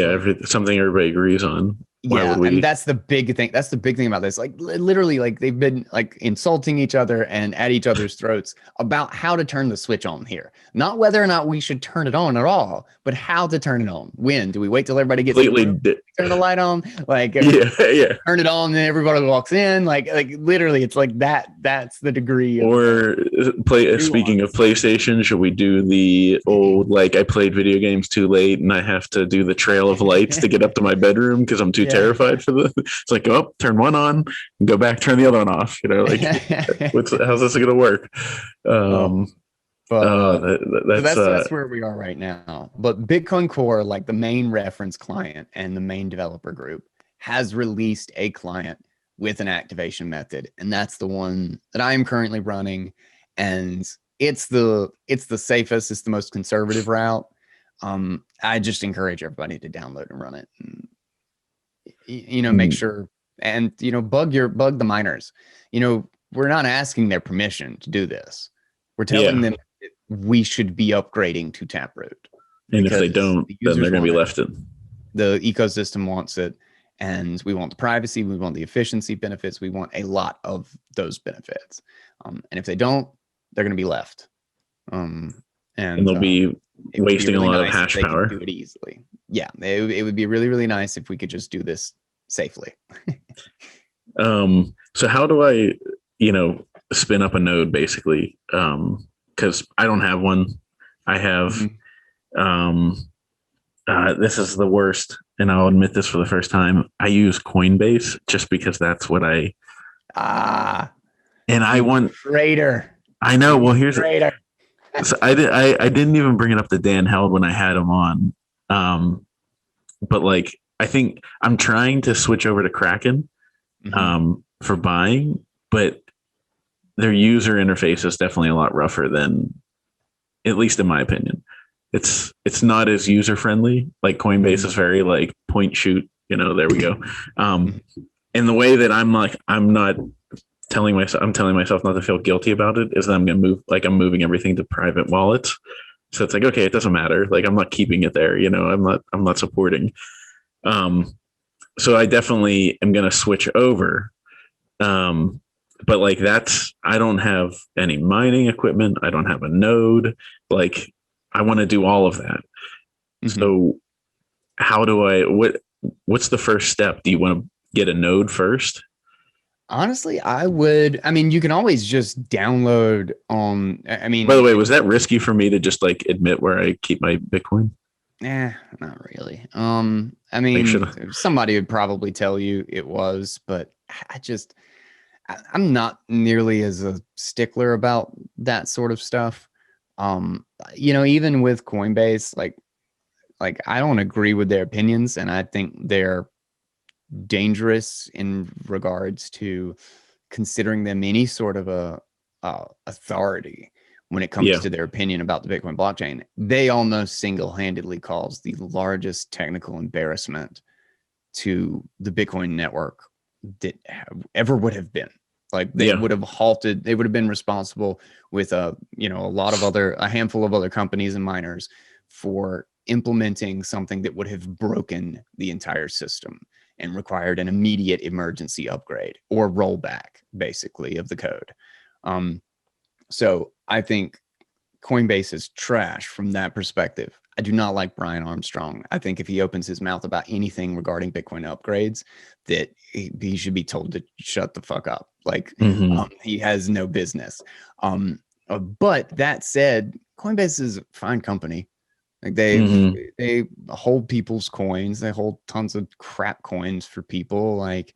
something everybody agrees on. And that's the big thing. That's the big thing about this. Like literally, like they've been like insulting each other and at each other's throats about how to turn the switch on here. Not whether or not we should turn it on at all, but how to turn it on. When do we wait till everybody gets turn the light on? Like turn it on, and then everybody walks in. Like literally, it's like that. That's the degree. Speaking of PlayStation, should we do the old like I played video games too late and I have to do the trail of lights to get up to my bedroom because I'm too terrified for the. It's like go up, turn one on, and go back, turn the other one off. You know, like how's this going to work? That's where we are right now. But Bitcoin Core, like the main reference client and the main developer group, has released a client with an activation method, and that's the one that I am currently running. And it's the safest, it's the most conservative route. I just encourage everybody to download and run it. And, make sure and bug the miners. We're not asking their permission to do this. We're telling them we should be upgrading to Taproot. And if they don't, then they're going to be left in. The ecosystem wants it, and we want the privacy, we want the efficiency benefits, we want a lot of those benefits. And if they don't, they're going to be left. And they'll be wasting a lot of hash power. Do it easily. Yeah, it would be really, really nice if we could just do this safely. So how do I, spin up a node basically? Because I don't have one. I have, this is the worst, and I'll admit this for the first time. I use Coinbase just because that's what I. And I want traitor. I know. Well, here's traitor. So I didn't even bring it up to Dan Held when I had him on. But like I think I'm trying to switch over to Kraken for buying, but their user interface is definitely a lot rougher than, at least in my opinion. It's not as user friendly. Like Coinbase is very like point shoot, there we go. And the way that I'm telling myself not to feel guilty about it is that I'm going to move, like I'm moving everything to private wallets. So it's like, okay, it doesn't matter. Like I'm not keeping it there. I'm not supporting. So I definitely am going to switch over. But like I don't have any mining equipment. I don't have a node. Like I want to do all of that. So how do what's the first step? Do you want to get a node first? Honestly, you can always just download by the way, was that risky for me to just like admit where I keep my Bitcoin? Not really. Somebody would probably tell you it was, but I'm not nearly as a stickler about that sort of stuff. Even with Coinbase, like like, I don't agree with their opinions, and I think they're dangerous in regards to considering them any sort of a authority when it comes Yeah. to their opinion about the Bitcoin blockchain. They almost single-handedly cause the largest technical embarrassment to the Bitcoin network that ever would have been. Like, they would have halted, they would have been responsible with a handful of other companies and miners for implementing something that would have broken the entire system and required an immediate emergency upgrade or rollback, basically, of the code. So I think Coinbase is trash from that perspective. I do not like Brian Armstrong. I think if he opens his mouth about anything regarding Bitcoin upgrades, that he should be told to shut the fuck up. Like, he has no business. But that said, Coinbase is a fine company. Like, they hold people's coins. They hold tons of crap coins for people. Like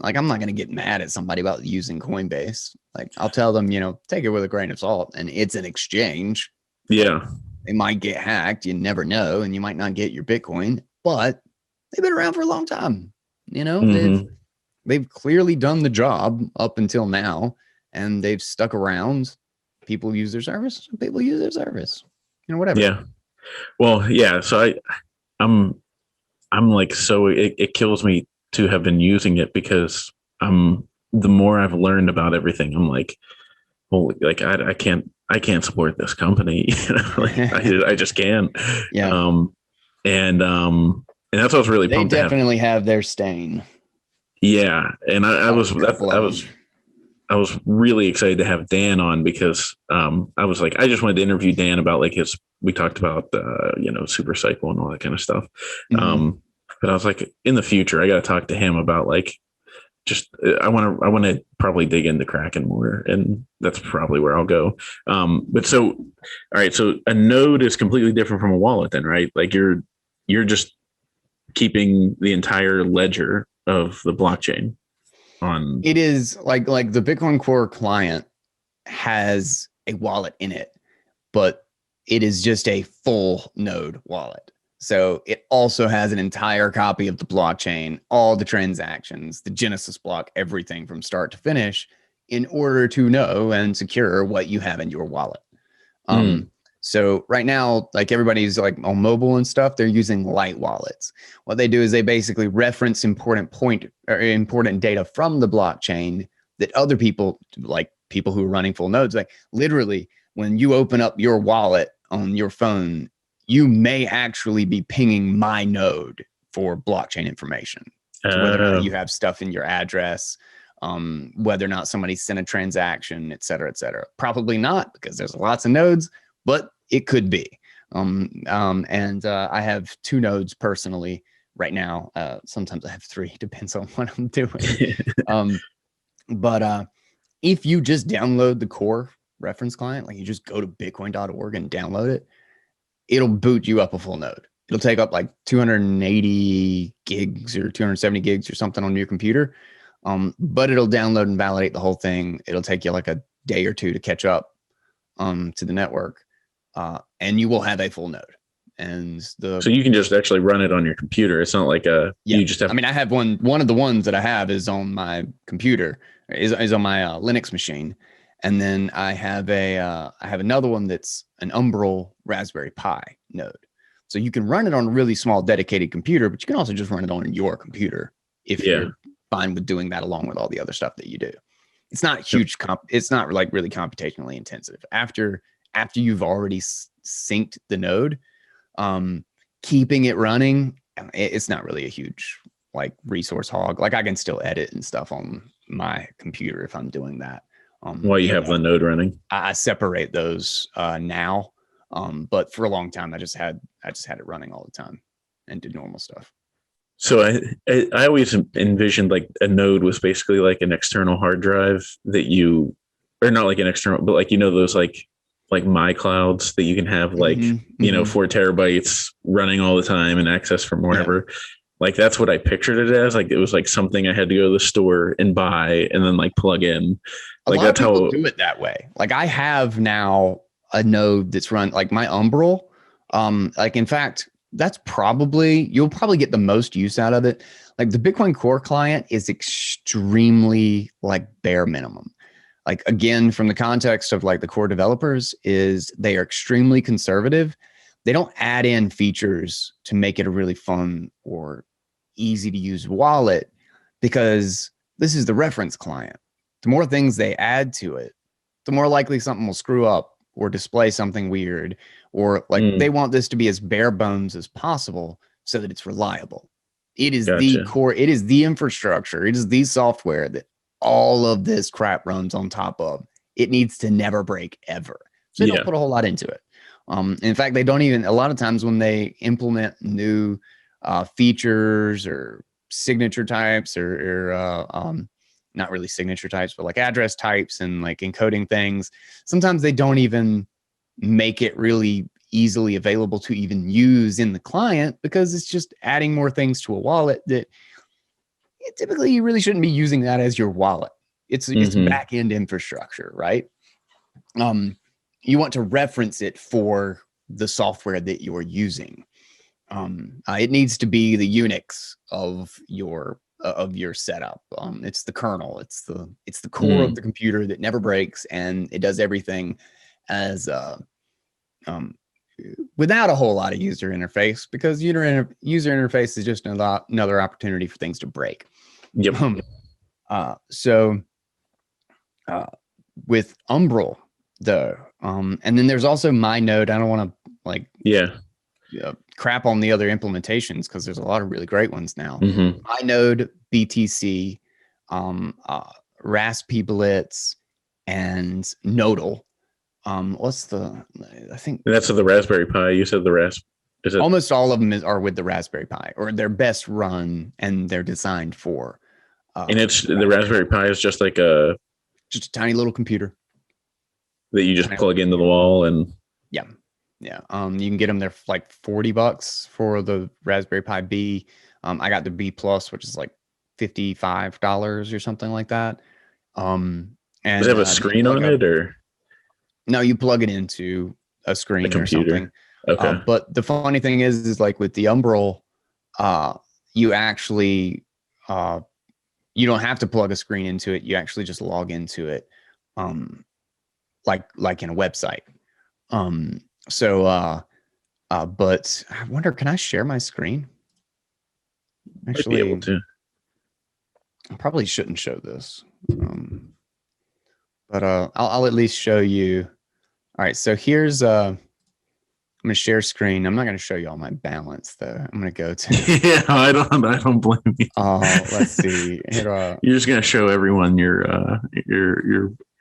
I'm not going to get mad at somebody about using Coinbase. Like, I'll tell them, take it with a grain of salt, and it's an exchange. Yeah. They might get hacked. You never know. And you might not get your Bitcoin, but they've been around for a long time. They've clearly done the job up until now, and they've stuck around. People use their service. People use their service, whatever. Yeah. Well, yeah. So I'm like, so it kills me to have been using it, because the more I've learned about everything, I'm like, holy, like I can't support this company. Like, I just can't. Yeah. And that's what I was really pumped. They definitely have their stain. Yeah. And I was really excited to have Dan on, because I was like, I just wanted to interview Dan about, like, we talked about super cycle and all that kind of stuff. But I was like, in the future, I got to talk to him about, like, just I want to probably dig into Kraken more, and that's probably where I'll go. But so, all right, so a node is completely different from a wallet, then, right? Like, you're just keeping the entire ledger of the blockchain on. It is like the Bitcoin Core client has a wallet in it, but it is just a full node wallet. So it also has an entire copy of the blockchain, all the transactions, the Genesis block, everything from start to finish, in order to know and secure what you have in your wallet. So right now, like, everybody's like on mobile and stuff, they're using light wallets. What they do is they basically reference important data from the blockchain that other people, like people who are running full nodes, like, literally, when you open up your wallet on your phone, you may actually be pinging my node for blockchain information. So whether or not you have stuff in your address, whether or not somebody sent a transaction, et cetera, et cetera. Probably not, because there's lots of nodes, but it could be. And I have 2 nodes personally right now. Sometimes I have 3, depends on what I'm doing. But if you just download the core reference client, like, you just go to bitcoin.org and download it, it'll boot you up a full node. It'll take up like 280 gigs or 270 gigs or something on your computer. But it'll download and validate the whole thing. It'll take you like a day or 2 to catch up to the network. And you will have a full node. And so you can just actually run it on your computer. It's not like you just have. I mean, I have one of the ones that I have is on my computer, is on my Linux machine. And then I have another one that's an Umbrel Raspberry Pi node. So you can run it on a really small dedicated computer, but you can also just run it on your computer if you're fine with doing that along with all the other stuff that you do. It's not huge. It's not like really computationally intensive. After you've already synced the node, keeping it running, it's not really a huge like resource hog. Like, I can still edit and stuff on my computer if I'm doing that. While you have the node running, I separate those now, but for a long time I just had it running all the time and did normal stuff. So I always envisioned, like, a node was basically like an external hard drive that you, or not like an external, but like, those like my clouds that you can have, like 4 terabytes running all the time and access from wherever. Yeah. Like, that's what I pictured it as. Like, it was like something I had to go to the store and buy and then like plug in. Like, that's how people do it that way. Like, I have now a node that's run like my Umbrel. Like, in fact, that's you'll probably get the most use out of it. Like the Bitcoin Core client is extremely like bare minimum. Like again, from the context of like the core developers, is they are extremely conservative. They don't add in features to make it a really fun or easy to use wallet, because this is the reference client. The more things they add to it, the more likely something will screw up or display something weird, or like they want this to be as bare bones as possible so that it's reliable. It is the core, it is the infrastructure, it is the software that all of this crap runs on top of. It needs to never break ever. So they don't put a whole lot into it. In fact, they don't even, a lot of times when they implement new features or signature types or not really signature types, but like address types and like encoding things, sometimes they don't even make it really easily available to even use in the client, because it's just adding more things to a wallet that typically you really shouldn't be using that as your wallet. It's back end infrastructure, right? You want to reference it for the software that you're using. It needs to be the Unix of your setup. It's the kernel. It's the core of the computer that never breaks, and it does everything as without a whole lot of user interface, because user interface is just another opportunity for things to break. Yep. So with Umbrel, and then there's also MyNode. I don't want to crap on the other implementations, because there's a lot of really great ones now. MyNode, BTC, Raspi Blitz, and Nodal. I think that's the Raspberry Pi. You said the almost all of them are with the Raspberry Pi, or they're best run and they're designed for. And it's the Raspberry Pi is just like just a tiny little computer that you just plug into the wall, and yeah. You can get them there for like $40 for the Raspberry Pi B. I got the B Plus, which is like $55 or something like that. And does it have a screen on it, or no? You plug it into a screen or something. Okay. But the funny thing is like with the Umbrel, you actually you don't have to plug a screen into it. You actually just log into it, like in a website. But I wonder, can I share my screen? Actually, be able to. I probably shouldn't show this. But I'll at least show you. All right, so here's I'm gonna share screen. I'm not gonna show you all my balance though. I'm gonna go to yeah, I don't blame you. Let's see. Here, you're just gonna show everyone your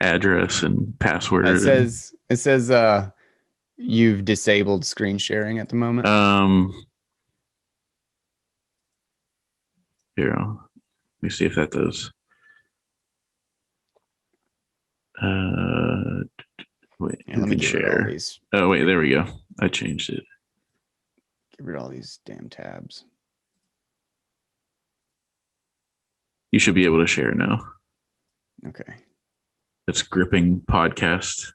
address and password. It says you've disabled screen sharing at the moment. Here, let me see if that does. Wait, let me share. Oh wait, there we go. I changed it. Get rid of all these damn tabs. You should be able to share now. Okay. It's gripping podcast.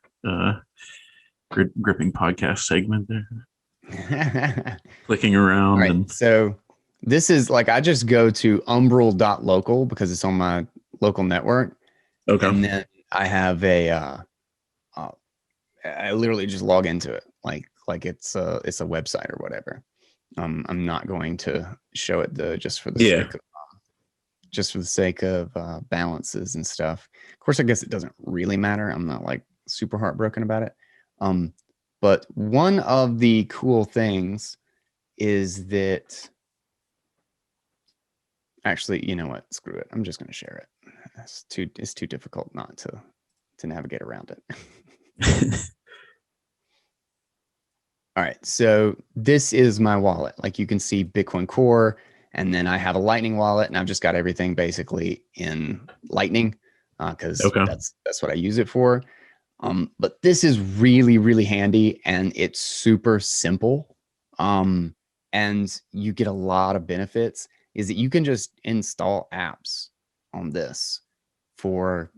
Gripping podcast segment there. Clicking around. Right, and so this is like, I just go to umbrel.local because it's on my local network. Okay. And then I have I literally just log into it like it's a website or whatever. I'm not going to show it just for the sake of balances and stuff. Of course, I guess it doesn't really matter. I'm not like super heartbroken about it. But one of the cool things is that actually, you know what? Screw it. I'm just going to share it. It's too difficult not to navigate around it. All right. So this is my wallet. Like you can see Bitcoin Core, and then I have a Lightning wallet, and I've just got everything basically in Lightning because that's what I use it for. But this is really, really handy, and it's super simple. And you get a lot of benefits is that you can just install apps on this for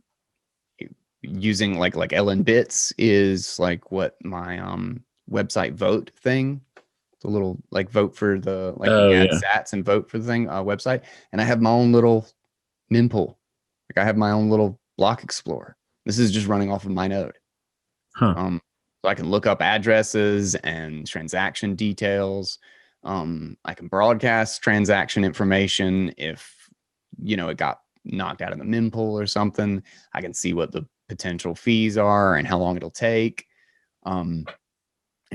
using like LN Bits is like what my website vote thing the little like vote for the like Oh, you can add yeah. sats and vote for the thing website, and I have my own little mempool. Like I have my own little block explorer. This is just running off of my node. Huh. So I can look up addresses and transaction details. I can broadcast transaction information if, it got knocked out of the mempool or something. I can see what the potential fees are and how long it'll take. And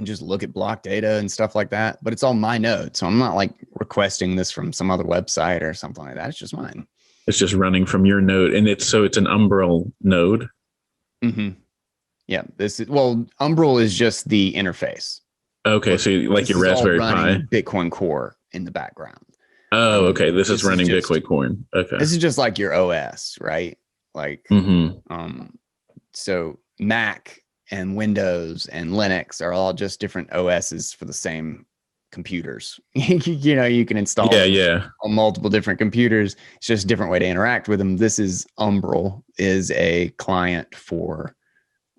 just look at block data and stuff like that. But it's all my node. So I'm not like requesting this from some other website or something like that. It's just mine. It's just running from your node, and it's an Umbrel node. Mm-hmm. Yeah. Umbrel is just the interface. Okay, so like your Raspberry Pi. Bitcoin Core in the background. Oh, okay. This is running Bitcoin Core. Okay. This is just like your OS, right? Like, so Mac and Windows and Linux are all just different OSs for the same computers. You can install on multiple different computers. It's just a different way to interact with them. This is Umbrel is a client for,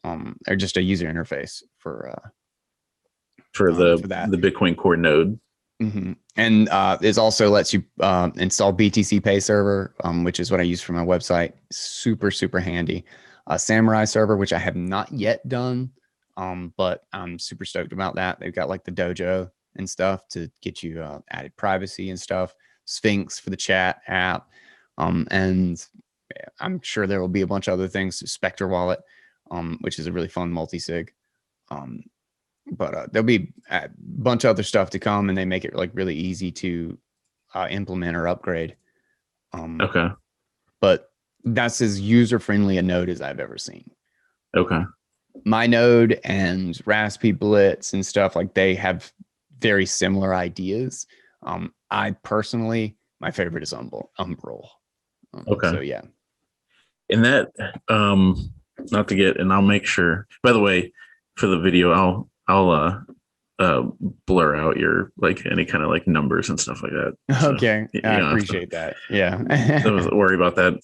or just a user interface for the Bitcoin Core node. Mm-hmm. And it also lets you install BTC Pay Server, which is what I use for my website. Super, super handy. Samurai Server, which I have not yet done, but I'm super stoked about that. They've got like the dojo and stuff to get you added privacy and stuff. Sphinx for the chat app. And I'm sure there will be a bunch of other things. Spectre Wallet, which is a really fun multi-sig. But there'll be a bunch of other stuff to come, and they make it like really easy to implement or upgrade. Okay. But that's as user-friendly a node as I've ever seen. Okay. My node and Raspi Blitz and stuff, like they have very similar ideas. I personally, my favorite is Umbrel. Okay. So yeah. And that, not to get, and I'll make sure, by the way, for the video, I'll blur out your like any kind of like numbers and stuff like that. So, okay. I appreciate that. Yeah. Don't worry about that.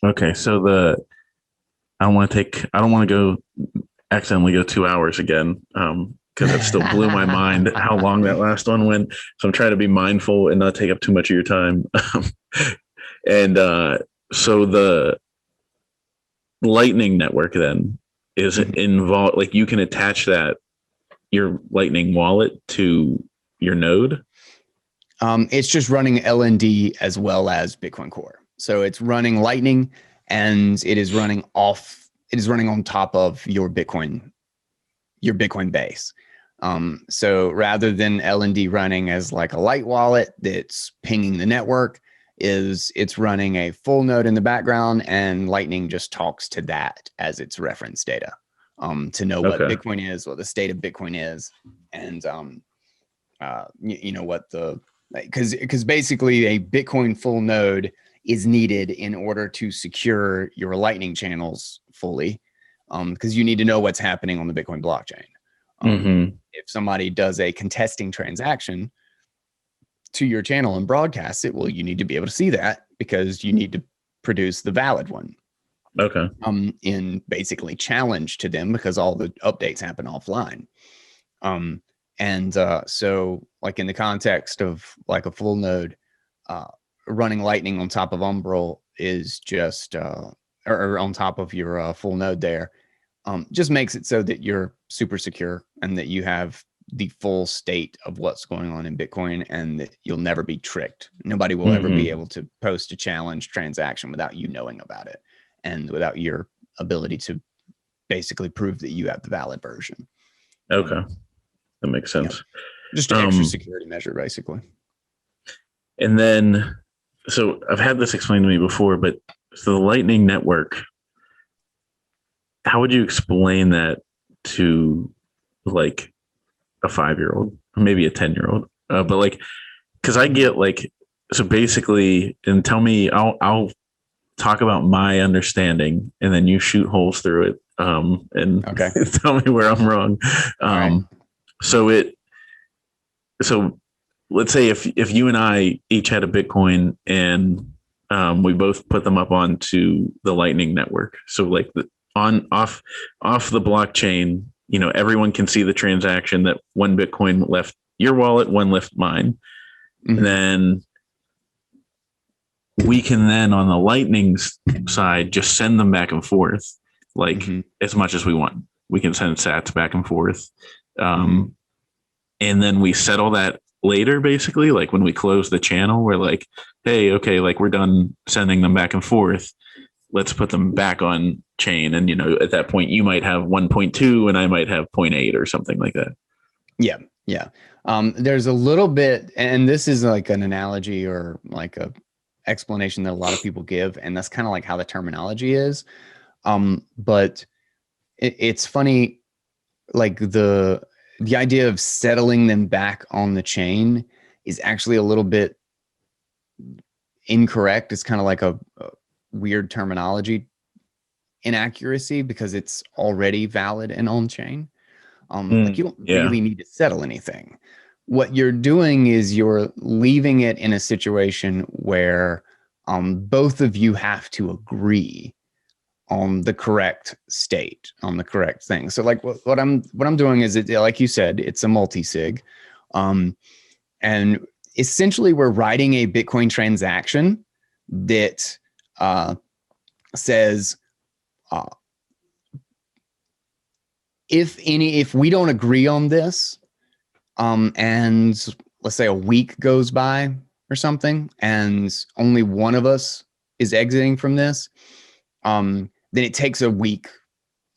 Okay. So I don't want to go accidentally go 2 hours again. Because it still blew my mind how long that last one went. So I'm trying to be mindful and not take up too much of your time. So the Lightning Network then is involved. Like you can attach your Lightning wallet to your node. It's just running LND as well as Bitcoin Core. So it's running Lightning, and it is running on top of your Bitcoin base. So rather than LND running as like a light wallet that's pinging the network, it's running a full node in the background, and Lightning just talks to that as its reference data to know what Bitcoin is, what the state of Bitcoin is, and what because basically a Bitcoin full node is needed in order to secure your Lightning channels fully, because you need to know what's happening on the Bitcoin blockchain. If somebody does a contesting transaction to your channel and broadcasts it, well, you need to be able to see that because you need to produce the valid one. Okay. In basically challenge to them because all the updates happen offline. So like in the context of like a full node, running Lightning on top of Umbrel is just, or on top of your full node there, just makes it so that you're super secure and that you have the full state of what's going on in Bitcoin, and that you'll never be tricked. Nobody will ever be able to post a challenge transaction without you knowing about it and without your ability to basically prove that you have the valid version. Okay. That makes sense. Yeah. Just an extra security measure, basically. And then, so I've had this explained to me before, but so the Lightning Network, how would you explain that to like a 5-year-old, maybe a 10-year-old? But like, because I get like, so basically, and tell me, I'll talk about my understanding, and then you shoot holes through it, and tell me where I'm wrong. Right. So let's say if you and I each had a Bitcoin, and we both put them up onto the Lightning Network. So like off the blockchain, everyone can see the transaction that one Bitcoin left your wallet, one left mine. Mhm. And then we can then on the Lightning side just send them back and forth as much as we want. We can send sats back and forth. And then we settle that later, basically, like when we close the channel, we're like, hey, okay, like we're done sending them back and forth. Let's put them back on chain. And, at that point you might have 1.2 and I might have 0.8 or something like that. Yeah. Yeah. There's a little bit, and this is like an analogy or like a explanation that a lot of people give. And that's kind of like how the terminology is. But it's funny, like the idea of settling them back on the chain is actually a little bit incorrect. It's kind of like a weird terminology inaccuracy because it's already valid and on chain. Like you don't really need to settle anything. What you're doing is you're leaving it in a situation where both of you have to agree on the correct state, on the correct thing. So like what I'm doing is, like you said, it's a multi-sig. And essentially we're writing a Bitcoin transaction that says, if we don't agree on this, and let's say a week goes by or something, and only one of us is exiting from this, then it takes a week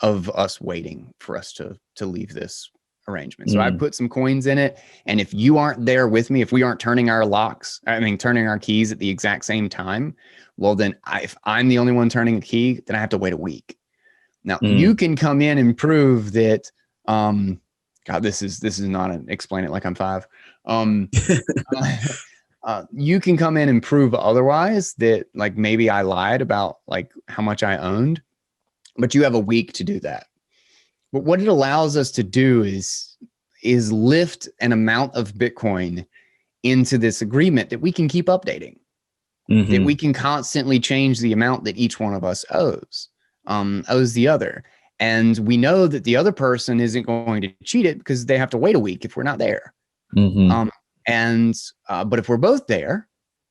of us waiting for us to leave this arrangement. So I put some coins in it, and if you aren't there with me, if we aren't turning our keys at the exact same time, well then if I'm the only one turning a key, then I have to wait a week. Now you can come in and prove that, God, this is not explain it like I'm 5. You can come in and prove otherwise, that like maybe I lied about like how much I owned, but you have a week to do that. But what it allows us to do is lift an amount of Bitcoin into this agreement that we can keep updating, that we can constantly change the amount that each one of us owes the other. And we know that the other person isn't going to cheat it because they have to wait a week if we're not there. But if we're both there,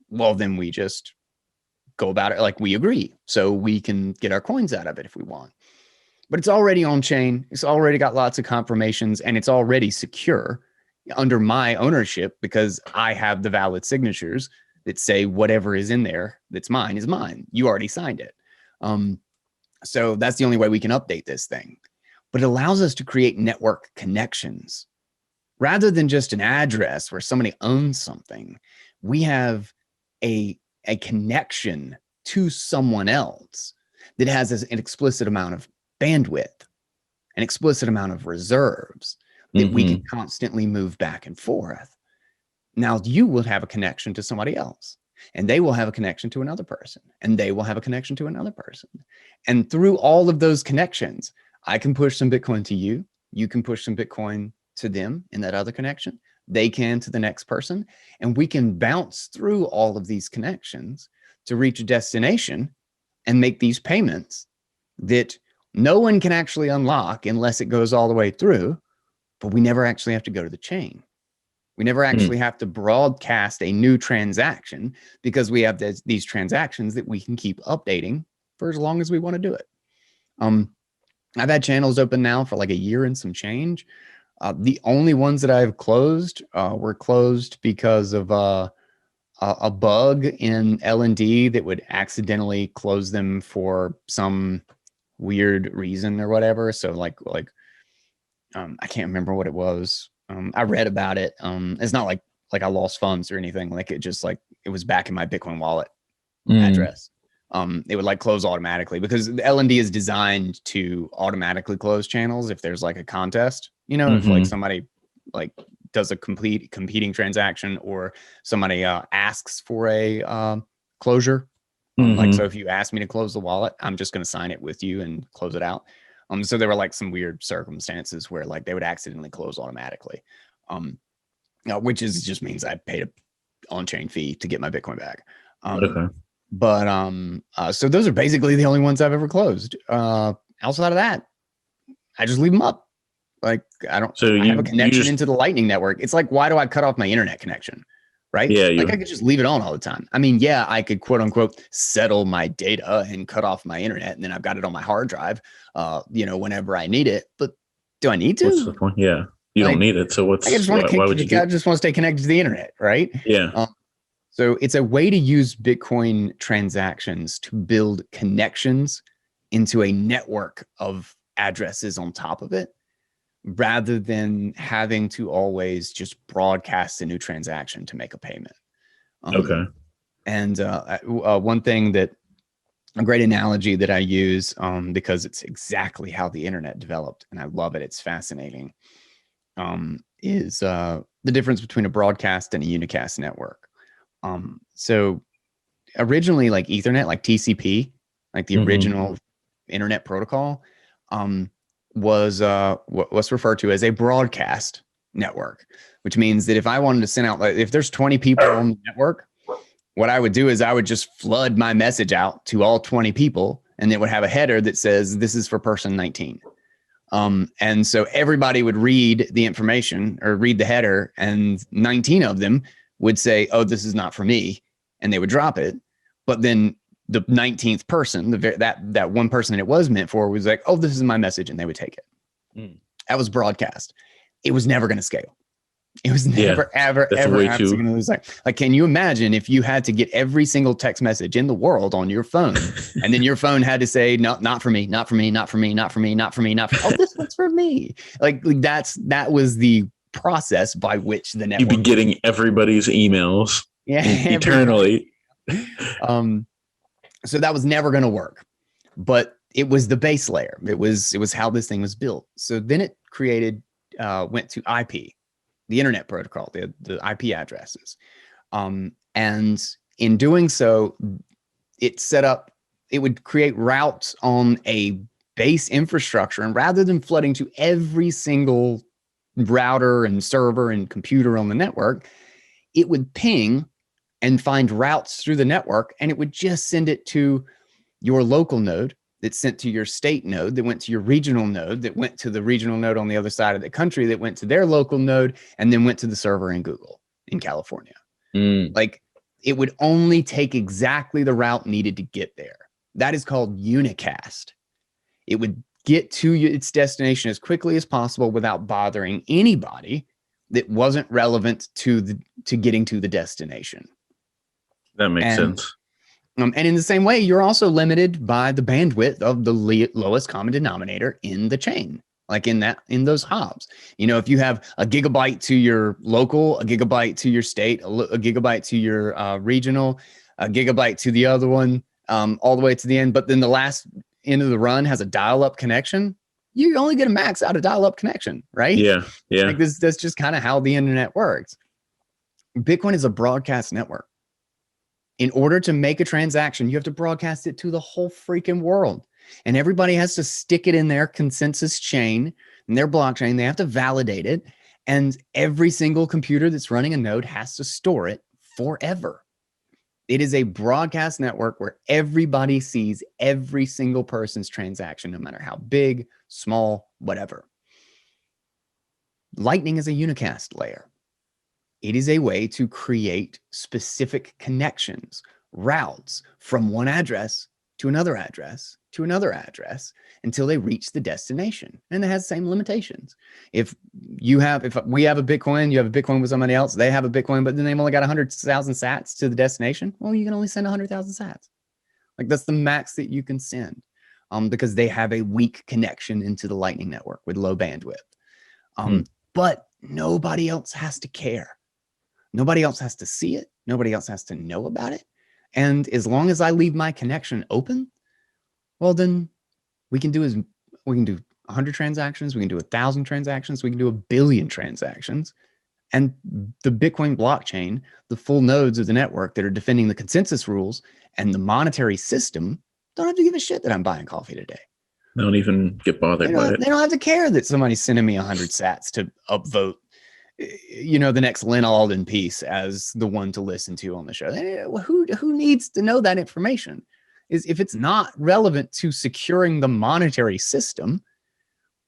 well, then we just go about it like we agree. So we can get our coins out of it if we want. But it's already on chain. It's already got lots of confirmations, and it's already secure under my ownership because I have the valid signatures that say whatever is in there that's mine is mine. You already signed it. So that's the only way we can update this thing. But it allows us to create network connections. Rather than just an address where somebody owns something, we have a connection to someone else that has an explicit amount of bandwidth, an explicit amount of reserves that we can constantly move back and forth. Now you will have a connection to somebody else, and they will have a connection to another person, and they will have a connection to another person. And through all of those connections, I can push some Bitcoin to you. You can push some Bitcoin to them in that other connection. They can to the next person. And we can bounce through all of these connections to reach a destination and make these payments that no one can actually unlock unless it goes all the way through, but we never actually have to go to the chain. We never actually have to broadcast a new transaction because we have these transactions that we can keep updating for as long as we want to do it. I've had channels open now for like a year and some change. The only ones that I've closed were closed because of a bug in L&D that would accidentally close them for some weird reason or whatever. So like I can't remember what it was. I read about it. It's not like I lost funds or anything. Like it just like it was back in my Bitcoin wallet address. It would like close automatically because the L&D is designed to automatically close channels if there's like a contest, if like somebody like does a competing transaction or somebody asks for a closure. Like, so if you ask me to close the wallet, I'm just going to sign it with you and close it out. So there were like some weird circumstances where like they would accidentally close automatically, which just means I paid a on-chain fee to get my Bitcoin back. But so those are basically the only ones I've ever closed. Outside of that, I just leave them up. Like I don't. So I have a you connection just into the Lightning Network. It's like, why do I cut off my internet connection? Right? yeah Like you I could just leave it on all the time. I mean, yeah, I could quote unquote settle my data and cut off my internet, and then I've got it on my hard drive, whenever I need it. But do I need what's the to? point? Yeah, you don't Like, need it. So I just want why would you do? I just want to stay connected to the internet, right? Yeah. So it's a way to use Bitcoin transactions to build connections into a network of addresses on top of it, rather than having to always just broadcast a new transaction to make a payment. Okay. And one thing that a great analogy that I use, because it's exactly how the internet developed, and I love it. It's fascinating. Is the difference between a broadcast and a unicast network. So originally, like Ethernet, like TCP, like the original internet protocol, was what's referred to as a broadcast network, which means that if I wanted to send out, like, if there's 20 people on the network, what I would do is I would just flood my message out to all 20 people, and it would have a header that says, this is for person 19. And so everybody would read the information or read the header, and 19 of them would say, oh, this is not for me. And they would drop it. But then the 19th person, that one person that it was meant for, was like, oh, this is my message. And they would take it. That was broadcast. It was never going to scale. It was never, ever going to lose. Like, can you imagine if you had to get every single text message in the world on your phone, and then your phone had to say, no, not for me, not for me, not for me, not for me, not for me, not for, oh, this one's for me. Like that was the process by which the network. You'd be getting everybody's emails eternally. So that was never going to work, but it was the base layer. It was how this thing was built. So then it went to IP. The internet protocol, the IP addresses. And in doing so, it would create routes on a base infrastructure. And rather than flooding to every single router and server and computer on the network, it would ping and find routes through the network, and it would just send it to your local node, that sent to your state node, that went to your regional node, that went to the regional node on the other side of the country, that went to their local node, and then went to the server in Google in California. Like, it would only take exactly the route needed to get there. That is called Unicast. It would get to its destination as quickly as possible without bothering anybody that wasn't relevant to getting to the destination. That makes sense. And in the same way, you're also limited by the bandwidth of the lowest common denominator in the chain, like in those hobs. If you have a gigabyte to your local, a gigabyte to your state, a gigabyte to your regional, a gigabyte to the other one, all the way to the end, but then the last end of the run has a dial-up connection, you're only going to max out a dial-up connection, right? Yeah. Like that's just kind of how the internet works. Bitcoin is a broadcast network. In order to make a transaction, you have to broadcast it to the whole freaking world. And everybody has to stick it in their consensus chain, in their blockchain. They have to validate it. And every single computer that's running a node has to store it forever. It is a broadcast network where everybody sees every single person's transaction, no matter how big, small, whatever. Lightning is a unicast layer. It is a way to create specific connections, routes from one address to another address to another address until they reach the destination. And it has the same limitations. If we have a Bitcoin, you have a Bitcoin with somebody else, they have a Bitcoin, but then they've only got 100,000 sats to the destination. Well, you can only send 100,000 sats. Like, that's the max that you can send, because they have a weak connection into the Lightning Network with low bandwidth. But nobody else has to care. Nobody else has to see it. Nobody else has to know about it. And as long as I leave my connection open, well, then we can do 100 transactions. We can do 1,000 transactions. We can do 1 billion transactions. And the Bitcoin blockchain, the full nodes of the network that are defending the consensus rules and the monetary system, don't have to give a shit that I'm buying coffee today. They don't even get bothered by it. They don't have to care that somebody's sending me 100 sats to upvote, the next Lynn Alden piece as the one to listen to on the show. Who needs to know that information? If it's not relevant to securing the monetary system,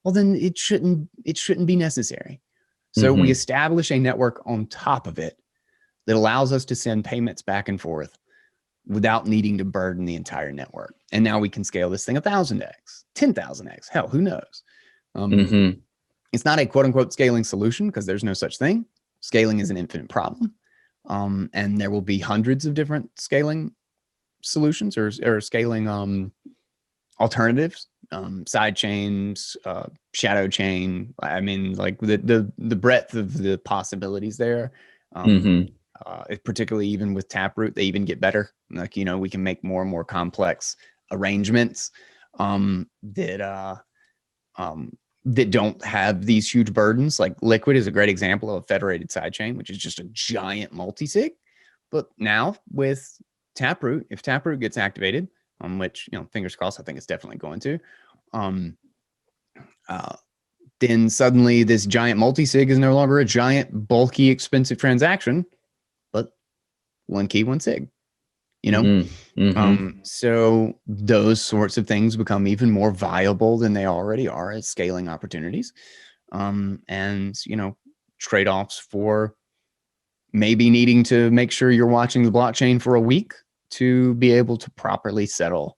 well, then it shouldn't be necessary. So we establish a network on top of it that allows us to send payments back and forth without needing to burden the entire network. And now we can scale this thing 1,000x, 10,000x, hell, who knows? It's not a quote unquote scaling solution because there's no such thing. Scaling is an infinite problem. And there will be hundreds of different scaling solutions or scaling alternatives, side chains, shadow chain. I mean, like the breadth of the possibilities there. Particularly even with Taproot, they even get better. Like, you know, we can make more and more complex arrangements that don't have these huge burdens. Like Liquid is a great example of a federated sidechain, which is just a giant multi-sig. But now with Taproot, if Taproot gets activated, which, you know, fingers crossed, I think it's definitely going to, then suddenly this giant multi-sig is no longer a giant, bulky, expensive transaction, but one key, one sig, you know? So those sorts of things become even more viable than they already are as scaling opportunities. And, you know, trade-offs for maybe needing to make sure you're watching the blockchain for a week to be able to properly settle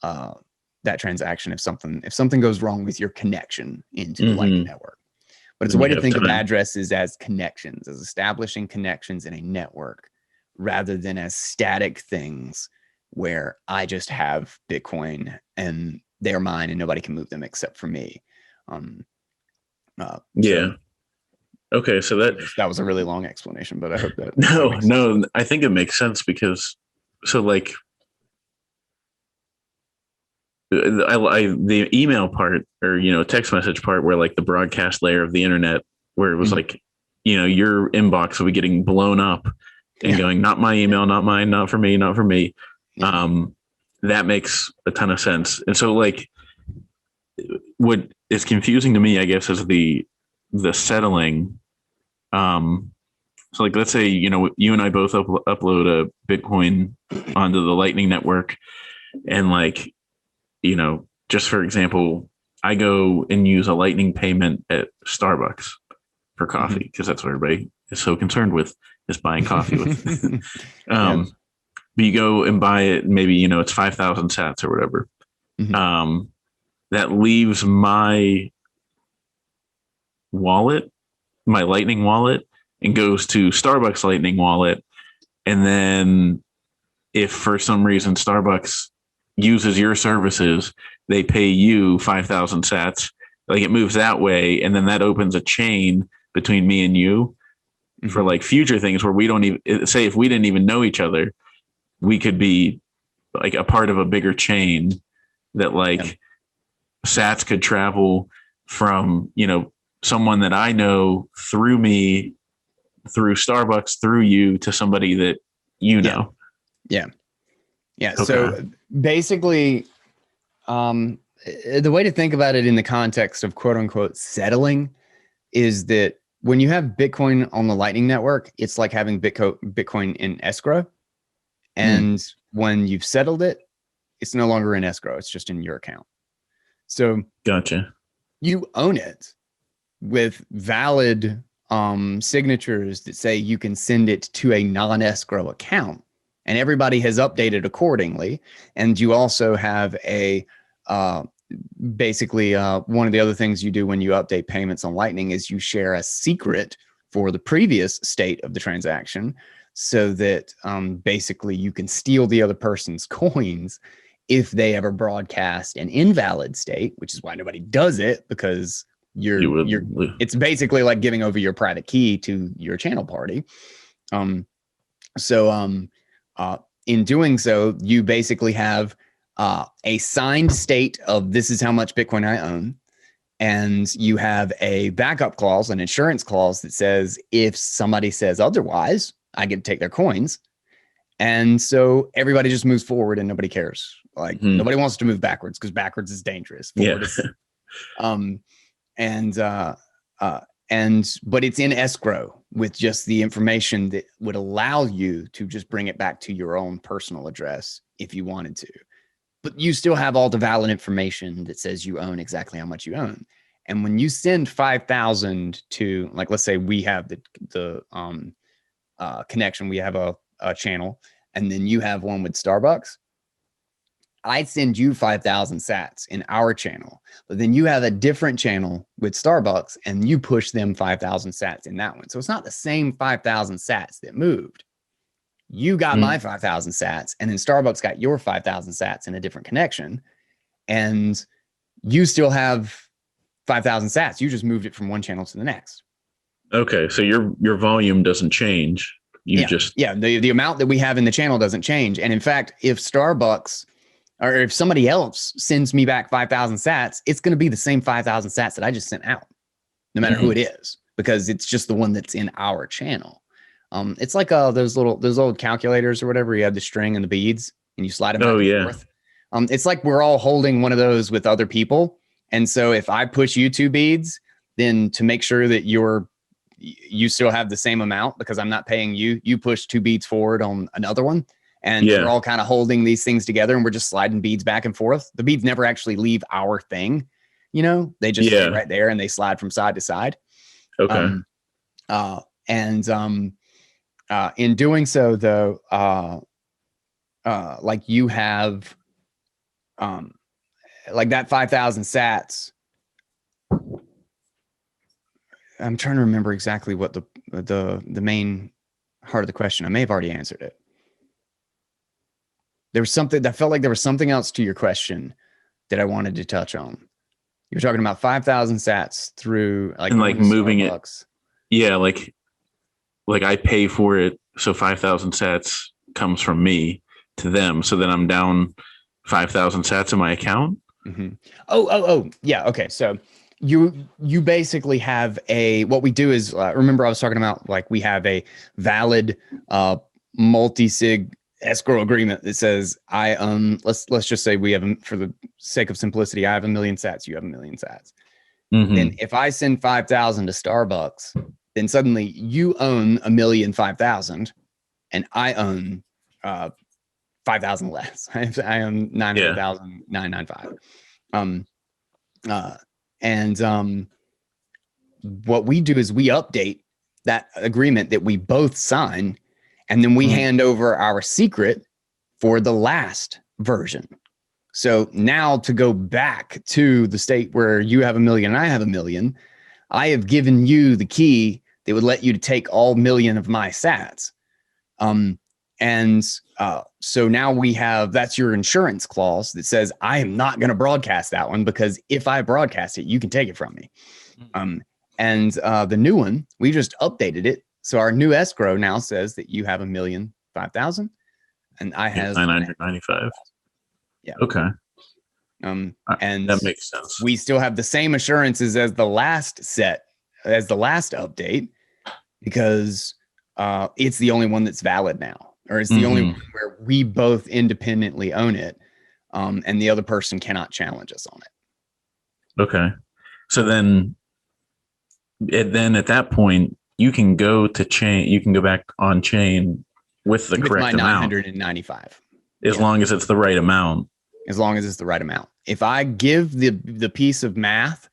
that transaction if something goes wrong with your connection into the Lightning Network. But it's a way to think of addresses as connections, as establishing connections in a network rather than as static things where I just have Bitcoin and they're mine and nobody can move them except for me. Okay, so that was a really long explanation, but I hope that no, I think it makes sense because like the email part or, you know, text message part where like the broadcast layer of the internet where it was like, you know, your inbox will be getting blown up and going, not my email, not mine, not for me. That makes a ton of sense. And so like what is confusing to me, I guess, is the settling. So like, let's say, you know, you and I both upload a Bitcoin onto the Lightning Network and like, you know, just for example, I go and use a Lightning payment at Starbucks for coffee because that's what everybody is so concerned with, is buying coffee with. But you go and buy it, maybe, you know, it's 5,000 sats or whatever. That leaves my wallet, my Lightning wallet, and goes to Starbucks Lightning wallet. And then if for some reason Starbucks uses your services, they pay you 5,000 sats, like it moves that way. And then that opens a chain between me and you for like future things where we don't even say, if we didn't even know each other, we could be like a part of a bigger chain that like sats could travel from, you know, someone that I know through me, through Starbucks, through you to somebody that you know. Okay. So basically, the way to think about it in the context of quote unquote settling is that when you have Bitcoin on the Lightning Network, it's like having Bitcoin in escrow. And when you've settled it, it's no longer in escrow. It's just in your account. So gotcha. You own it with valid signatures that say you can send it to a non-escrow account, and everybody has updated accordingly. And you also have a basically one of the other things you do when you update payments on Lightning is you share a secret for the previous state of the transaction, so that basically you can steal the other person's coins if they ever broadcast an invalid state, which is why nobody does it, because it's basically like giving over your private key to your channel party. In doing so, you basically have a signed state of this is how much Bitcoin I own. And you have a backup clause, an insurance clause that says, if somebody says otherwise, I get to take their coins. And so everybody just moves forward and nobody cares. Like nobody wants to move backwards because backwards is dangerous. Forward is, but it's in escrow with just the information that would allow you to just bring it back to your own personal address if you wanted to. But you still have all the valid information that says you own exactly how much you own. And when you send 5,000 to, like, let's say we have the connection, we have a channel, and then you have one with Starbucks. I send you 5,000 sats in our channel, but then you have a different channel with Starbucks and you push them 5,000 sats in that one. So it's not the same 5,000 sats that moved. You got my 5,000 sats, and then Starbucks got your 5,000 sats in a different connection, and you still have 5,000 sats. You just moved it from one channel to the next. Okay, so your volume doesn't change. The amount that we have in the channel doesn't change. And in fact, if Starbucks or if somebody else sends me back 5,000 sats, it's going to be the same 5,000 sats that I just sent out, no matter who it is, because it's just the one that's in our channel. It's like those old calculators or whatever. You have the string and the beads, and you slide them back and forth. It's like we're all holding one of those with other people. And so if I push you 2 beads, then to make sure that you still have the same amount, because I'm not paying you, you push 2 beads forward on another one. And we're all kind of holding these things together, and we're just sliding beads back and forth. The beads never actually leave our thing. They just stay right there and they slide from side to side. Okay. In doing so, though, like you have, like that 5,000 sats. I'm trying to remember exactly what the main heart of the question. I may have already answered it. There was something that felt like there was something else to your question that I wanted to touch on. You were talking about 5,000 sats through like moving Starbucks. it. Yeah, like I pay for it, so 5,000 sats comes from me to them. So then I'm down 5,000 sats in my account. Mm-hmm. Oh, yeah. Okay, so you basically have what we do is remember I was talking about, like, we have a valid multi-sig escrow agreement that says I let's just say we have, for the sake of simplicity, I have 1 million sats, you have 1 million sats. Then if I send 5,000 to Starbucks, then suddenly you own 1,005,000 and I own 5,000 less. I own 900,995. And what we do is we update that agreement that we both sign, and then we hand over our secret for the last version. So now, to go back to the state where you have 1 million and I have 1 million, I have given you the key that would let you to take all 1 million of my sats. So now we have, that's your insurance clause that says I am not going to broadcast that one, because if I broadcast it, you can take it from me. The new one, we just updated it. So our new escrow now says that you have 1,005,000 and I have 995. Yeah. Okay. And that makes sense. We still have the same assurances as the last update, because it's the only one that's valid now, or it's the only one where we both independently own it, and the other person cannot challenge us on it. Okay. So then at that point, you can go to chain. You can go back on chain with the correct amount. 995. As long as it's the right amount. As long as it's the right amount. If I give the piece of math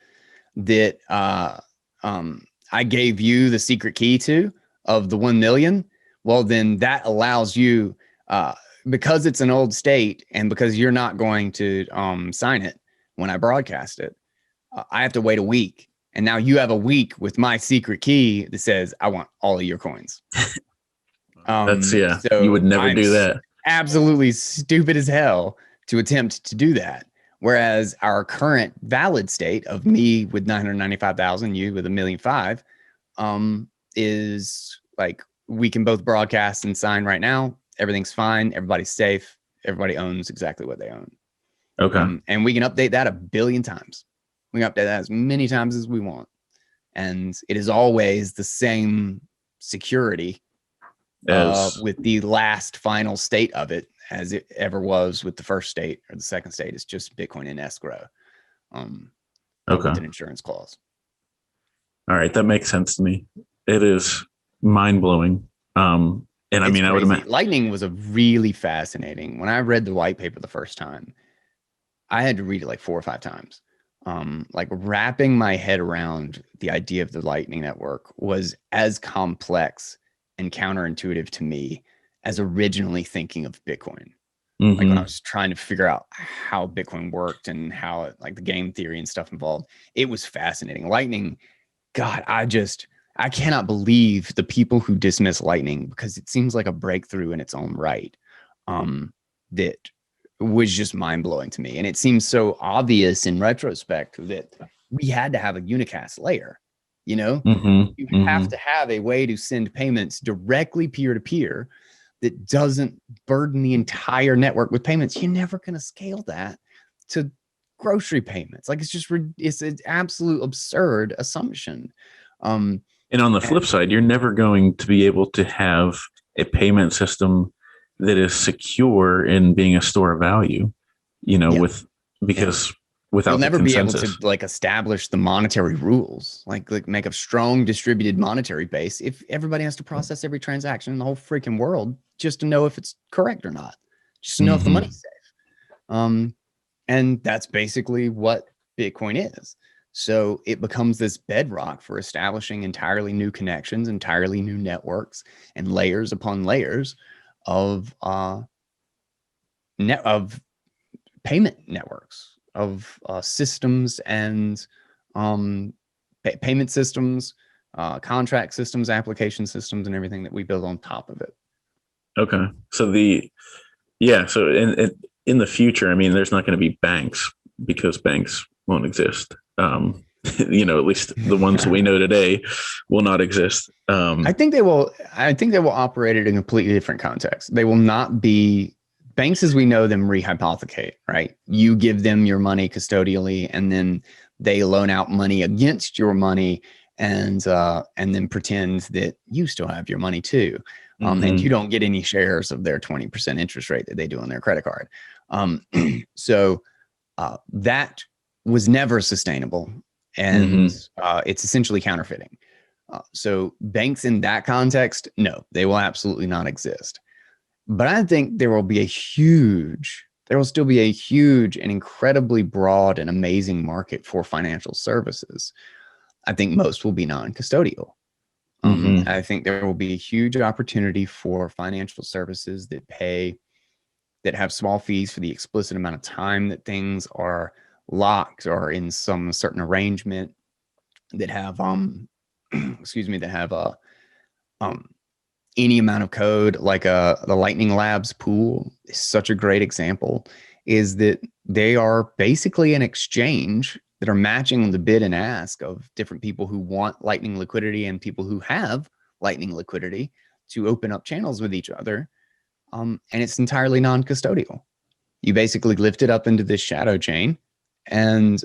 that I gave you the secret key to, of the 1 million, well, then that allows you, because it's an old state and because you're not going to sign it when I broadcast it, I have to wait a week. And now you have a week with my secret key that says, I want all of your coins. So you would never do that. Absolutely stupid as hell to attempt to do that. Whereas our current valid state of me with 995,000, you with 1,005,000, is like, we can both broadcast and sign right now. Everything's fine. Everybody's safe. Everybody owns exactly what they own. Okay. And we can update that 1 billion times. We can update that as many times as we want. And it is always the same security with the last final state of it as it ever was with the first state or the second state. It's just Bitcoin in escrow. With an insurance clause. All right. That makes sense to me. It is mind blowing. And I mean, crazy. I would imagine Lightning was a really fascinating. When I read the white paper the first time, I had to read it like 4 or 5 times. like wrapping my head around the idea of the Lightning Network was as complex and counterintuitive to me as originally thinking of Bitcoin. Like when I was trying to figure out how Bitcoin worked and how it, like the game theory and stuff involved, it was fascinating. Lightning, God, I cannot believe the people who dismiss Lightning because it seems like a breakthrough in its own right. That was just mind blowing to me. And it seems so obvious in retrospect that we had to have a unicast layer. You know, you have to have a way to send payments directly peer to peer that doesn't burden the entire network with payments. You're never going to scale that to grocery payments. Like it's an absolute absurd assumption. And on the flip side, you're never going to be able to have a payment system that is secure in being a store of value, you know, without you'll never the be able consensus. to like establish the monetary rules, like make a strong distributed monetary base if everybody has to process every transaction in the whole freaking world just to know if it's correct or not, just to know if the money's safe. And that's basically what Bitcoin is. So it becomes this bedrock for establishing entirely new connections, entirely new networks, and layers upon layers of payment networks, of systems and payment systems, contract systems, application systems, and everything that we build on top of it. Okay. So so in the future, I mean, there's not going to be banks because banks won't exist. You know, at least the ones that we know today will not exist. I think they will operate it in a completely different context. They will not be banks as we know them rehypothecate, right? You give them your money custodially and then they loan out money against your money and then pretend that you still have your money too. And you don't get any shares of their 20% interest rate that they do on their credit card. So that was never sustainable. And it's essentially counterfeiting. So banks in that context, no, they will absolutely not exist. But I think there will still be a huge and incredibly broad and amazing market for financial services. I think most will be non-custodial. I think there will be a huge opportunity for financial services that have small fees for the explicit amount of time that things are locked or in some certain arrangement, that have any amount of code, like the Lightning Labs pool is such a great example, is that they are basically an exchange that are matching the bid and ask of different people who want Lightning liquidity and people who have Lightning liquidity to open up channels with each other. And it's entirely non-custodial. You basically lift it up into this shadow chain and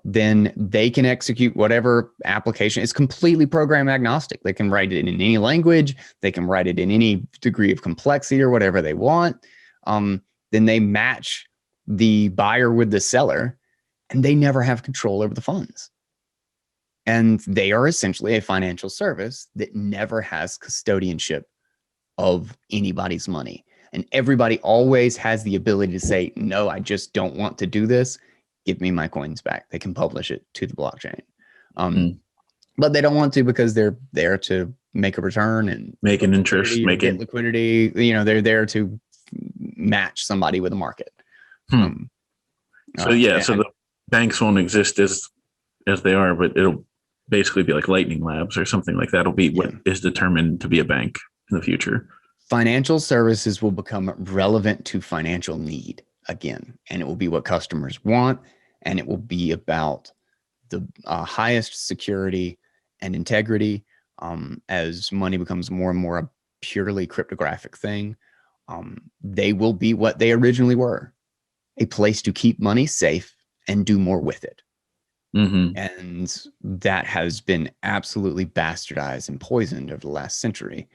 then they can execute whatever application. It's completely program agnostic. They can write it in any language. They can write it in any degree of complexity or whatever they want. Then they match the buyer with the seller and they never have control over the funds. And they are essentially a financial service that never has custodianship of anybody's money. And everybody always has the ability to say, no, I just don't want to do this. Give me my coins back. They can publish it to the blockchain. But they don't want to because they're there to make a return and make an interest, get liquidity. You know, they're there to match somebody with a market. So the banks won't exist as they are, but it'll basically be like Lightning Labs or something like that. It'll be what is determined to be a bank in the future. Financial services will become relevant to financial need again, and it will be what customers want, and it will be about the highest security and integrity. As money becomes more and more a purely cryptographic thing, they will be what they originally were, a place to keep money safe and do more with it. And that has been absolutely bastardized and poisoned over the last century.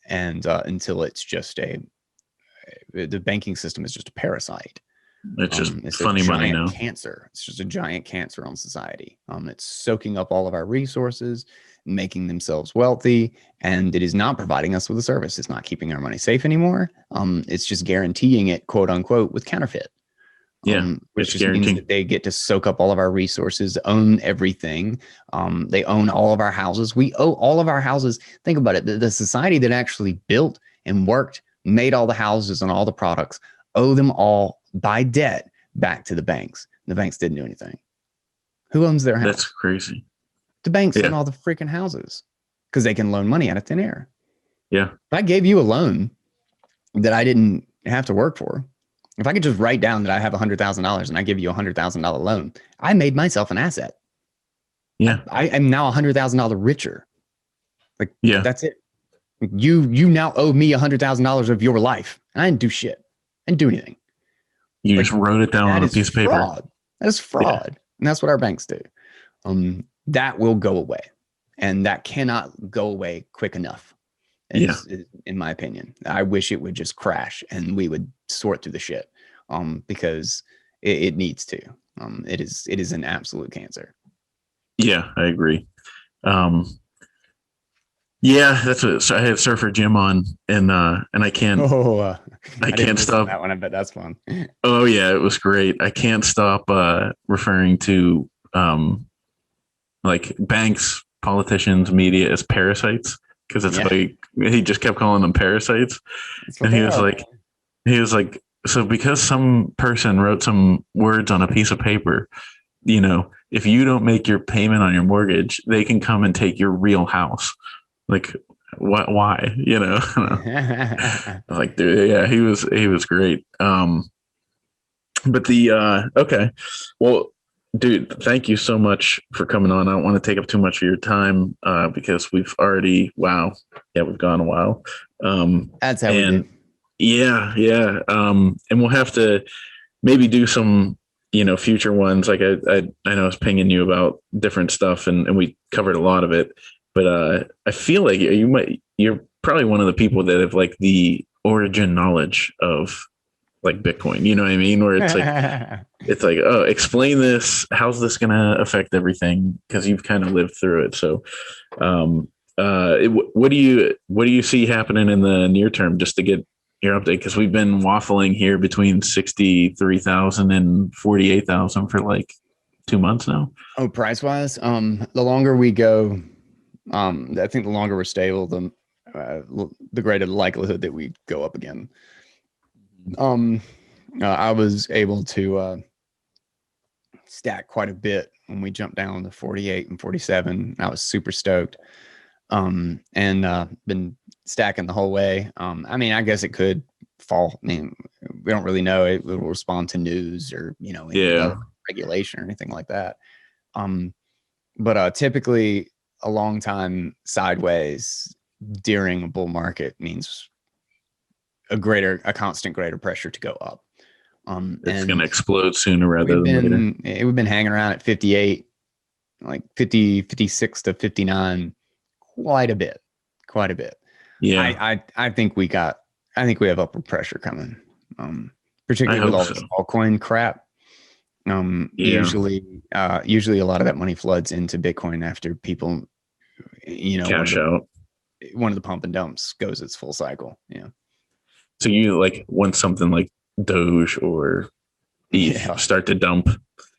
Until it's just the banking system is just a parasite. It's just funny money now. Cancer. It's just a giant cancer on society. It's soaking up all of our resources, making themselves wealthy, and it is not providing us with a service. It's not keeping our money safe anymore. It's just guaranteeing it, quote unquote, with counterfeit. Yeah, which it's just means guaranteed. that they get to soak up all of our resources, own everything. They own all of our houses. We owe all of our houses. Think about it. The society that actually built and worked, made all the houses and all the products, owe them all by debt back to the banks. The banks didn't do anything. Who owns their house? That's crazy. The banks Yeah. own all the freaking houses because they can loan money out of thin air. Yeah. If I gave you a loan that I didn't have to work for, if I could just write down that I have $100,000 and I give you $100,000 loan, I made myself an asset. Yeah. I am now $100,000 richer. Like, Yeah. that's it. You now owe me $100,000 of your life, and I didn't do shit. I didn't do anything. You Like, just wrote it down on a piece of paper. Fraud. That is fraud, and that's what our banks do. That will go away, and that cannot go away quick enough. Is, in my opinion. I wish it would just crash and we would sort through the shit, because it needs to. It is an absolute cancer. Yeah, I agree. Yeah, that's what. So I had Surfer Jim on, and I can't. I can't stop that one. I bet that's fun. Oh yeah, it was great. I can't stop referring to like banks, politicians, media as parasites, because it's like he just kept calling them parasites, and he was like, so because some person wrote some words on a piece of paper, if you don't make your payment on your mortgage, they can come and take your real house. Like, what? Why? Like, dude, yeah, he was great. But okay, well, dude, thank you so much for coming on. I don't want to take up too much of your time because we've already we've gone a while. That's how we do. Yeah. And we'll have to maybe do some future ones. Like I know I was pinging you about different stuff, and we covered a lot of it. But I feel like you're probably one of the people that have like the origin knowledge of like Bitcoin. You know what I mean? Where it's like, oh, explain this. How's this going to affect everything? Because you've kind of lived through it. So, what do you see happening in the near term, just to get your update? Because we've been waffling here between 63,000 and 48,000 for like 2 months now. Oh, price wise, the longer we go, I think the longer we're stable, the greater the likelihood that we go up again. I was able to stack quite a bit when we jumped down to 48 and 47. I was super stoked, and been stacking the whole way. I mean, I guess it could fall. I mean, we don't really know. It will respond to news or any other regulation or anything like that. But typically, a long time sideways during a bull market means a constant greater pressure to go up. It's going to explode sooner rather than later. We've been hanging around at 58, like 50, 56 to 59, quite a bit. Yeah. I think we have upward pressure coming, particularly with all this altcoin crap. Usually a lot of that money floods into Bitcoin after people, cash out. One of the pump and dumps goes its full cycle. Yeah. So you like when something like Doge or ETH start to dump,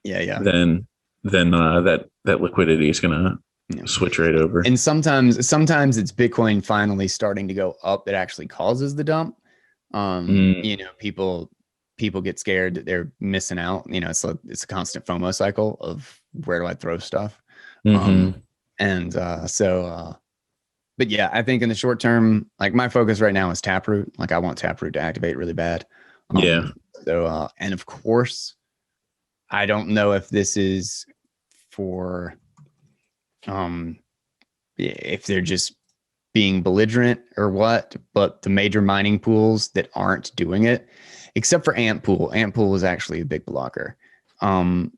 then that liquidity is gonna switch right over. And sometimes it's Bitcoin finally starting to go up that actually causes the dump. People get scared that they're missing out. It's a constant FOMO cycle of where do I throw stuff. But yeah, I think in the short term, like my focus right now is Taproot. Like I want Taproot to activate really bad. So, and of course, I don't know if this is for, if they're just being belligerent or what, but the major mining pools that aren't doing it, except for Antpool is actually a big blocker. But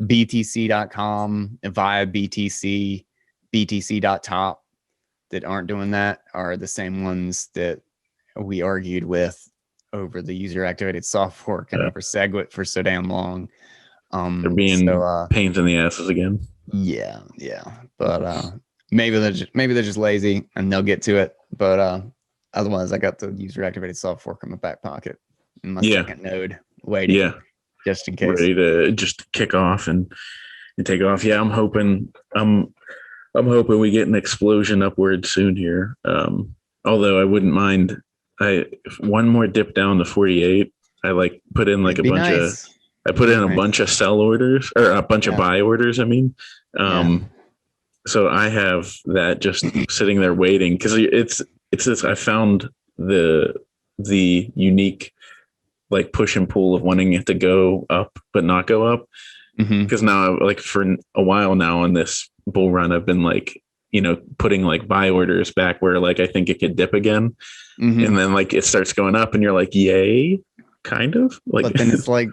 BTC.com via BTC.top that aren't doing that are the same ones that we argued with over the user activated soft fork and over SegWit for so damn long. They're being pains in the asses again. Yeah. But maybe they're just lazy and they'll get to it. But otherwise, I got the user activated soft fork in my back pocket in my second node waiting. just in case. ready to just kick off and take off. Yeah, I'm hoping we get an explosion upward soon here. Although I wouldn't mind one more dip down to 48. I put in like It'd a be bunch nice. of I put in a Nice. bunch of sell orders or a bunch of buy orders. I mean, so I have that just sitting there waiting because it's this. I found the unique like push and pull of wanting it to go up but not go up, because now like for a while now on this bull run I've been like, you know, putting like buy orders back where like I think it could dip again, and then like it starts going up and you're like, yay, kind of like, but then it's like,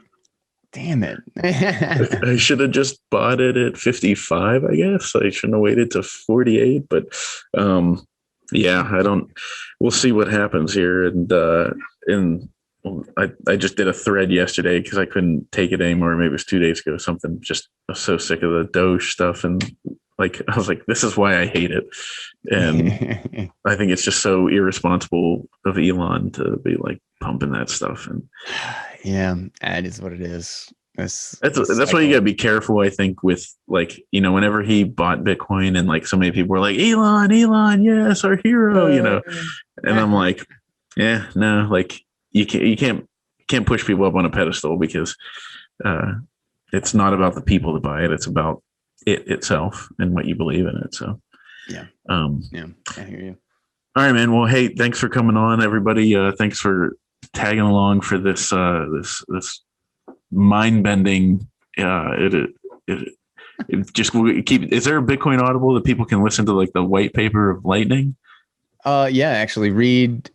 damn it. I should have just bought it at 55. I guess I shouldn't have waited to 48, but we'll see what happens here. And I just did a thread yesterday because I couldn't take it anymore. Maybe it was 2 days ago, something. Just I was so sick of the Doge stuff, and like I was like, this is why I hate it. And I think it's just so irresponsible of Elon to be like pumping that stuff. And yeah, that is what it is. That's why you gotta be careful, I think, with like, you know, whenever he bought Bitcoin and like so many people were like, Elon, yes, our hero, you know. And I'm like, yeah, no, like you can't push people up on a pedestal because it's not about the people that buy it, it's about it itself and what you believe in it. So I hear you. All right, man. Well, hey, thanks for coming on, everybody. Thanks for tagging along for this this mind-bending. It just keep. Is there a Bitcoin Audible that people can listen to, like the white paper of Lightning? Yeah, actually, read.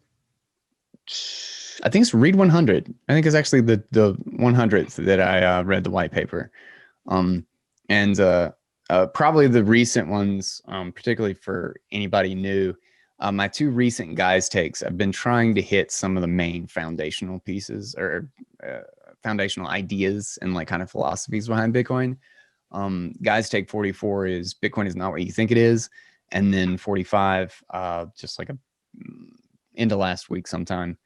I think it's read 100. I think it's actually the 100th that I read the white paper, and probably the recent ones, particularly for anybody new. My two recent guys takes, I've been trying to hit some of the main foundational pieces or foundational ideas and like kind of philosophies behind Bitcoin. Guys take 44 is Bitcoin is not what you think it is. And then 45, just like into last week sometime,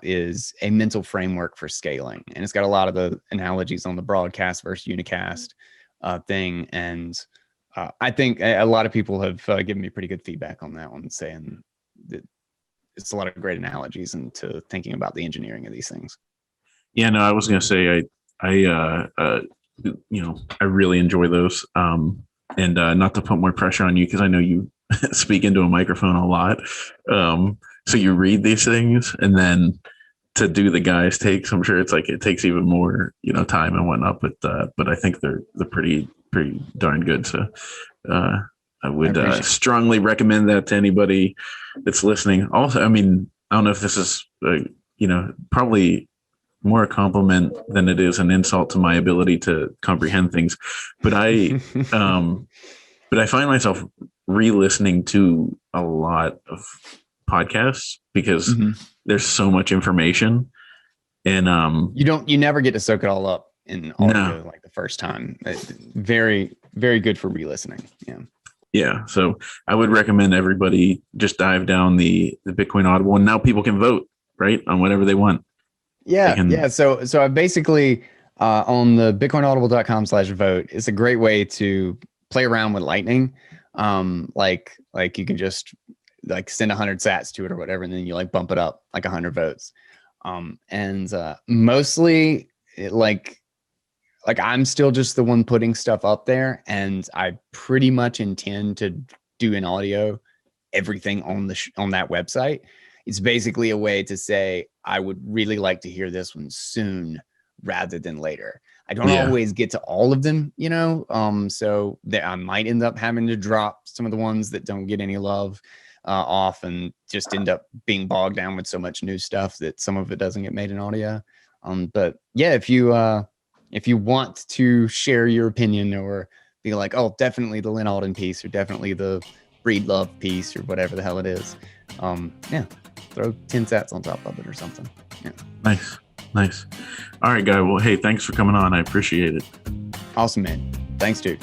is a mental framework for scaling. And it's got a lot of the analogies on the broadcast versus unicast thing. And I think a lot of people have given me pretty good feedback on that one, saying that it's a lot of great analogies into thinking about the engineering of these things. Yeah, no, I was going to say, I really enjoy those. And not to put more pressure on you, because I know you speak into a microphone a lot. So you read these things, and then to do the guys takes, I'm sure it's like it takes even more, you know, time and whatnot. But I think they're pretty darn good. So I would strongly recommend that to anybody that's listening. Also, I mean, I don't know if this is probably more a compliment than it is an insult to my ability to comprehend things, but I find myself re-listening to a lot of podcasts because there's so much information, and you never get to soak it all up in audio like the first time. Very, very good for re-listening. Yeah. So I would recommend everybody just dive down the Bitcoin Audible, and now people can vote right on whatever they want. Yeah. So I basically on the bitcoinaudible.com/vote, it's a great way to play around with Lightning. Like you can just like send 100 sats to it or whatever, and then you like bump it up like 100 votes. And mostly like I'm still just the one putting stuff up there, and I pretty much intend to do in audio everything on that website. It's basically a way to say, I would really like to hear this one soon rather than later. I don't always get to all of them, you know? So that I might end up having to drop some of the ones that don't get any love off, and just end up being bogged down with so much new stuff that some of it doesn't get made in audio. But yeah, if you want to share your opinion or be like, oh, definitely the Lynn Alden piece, or definitely the Breedlove piece, or whatever the hell it is, throw 10 sats on top of it or something. Yeah. Nice. All right, guy. Well, hey, thanks for coming on. I appreciate it. Awesome, man. Thanks, dude.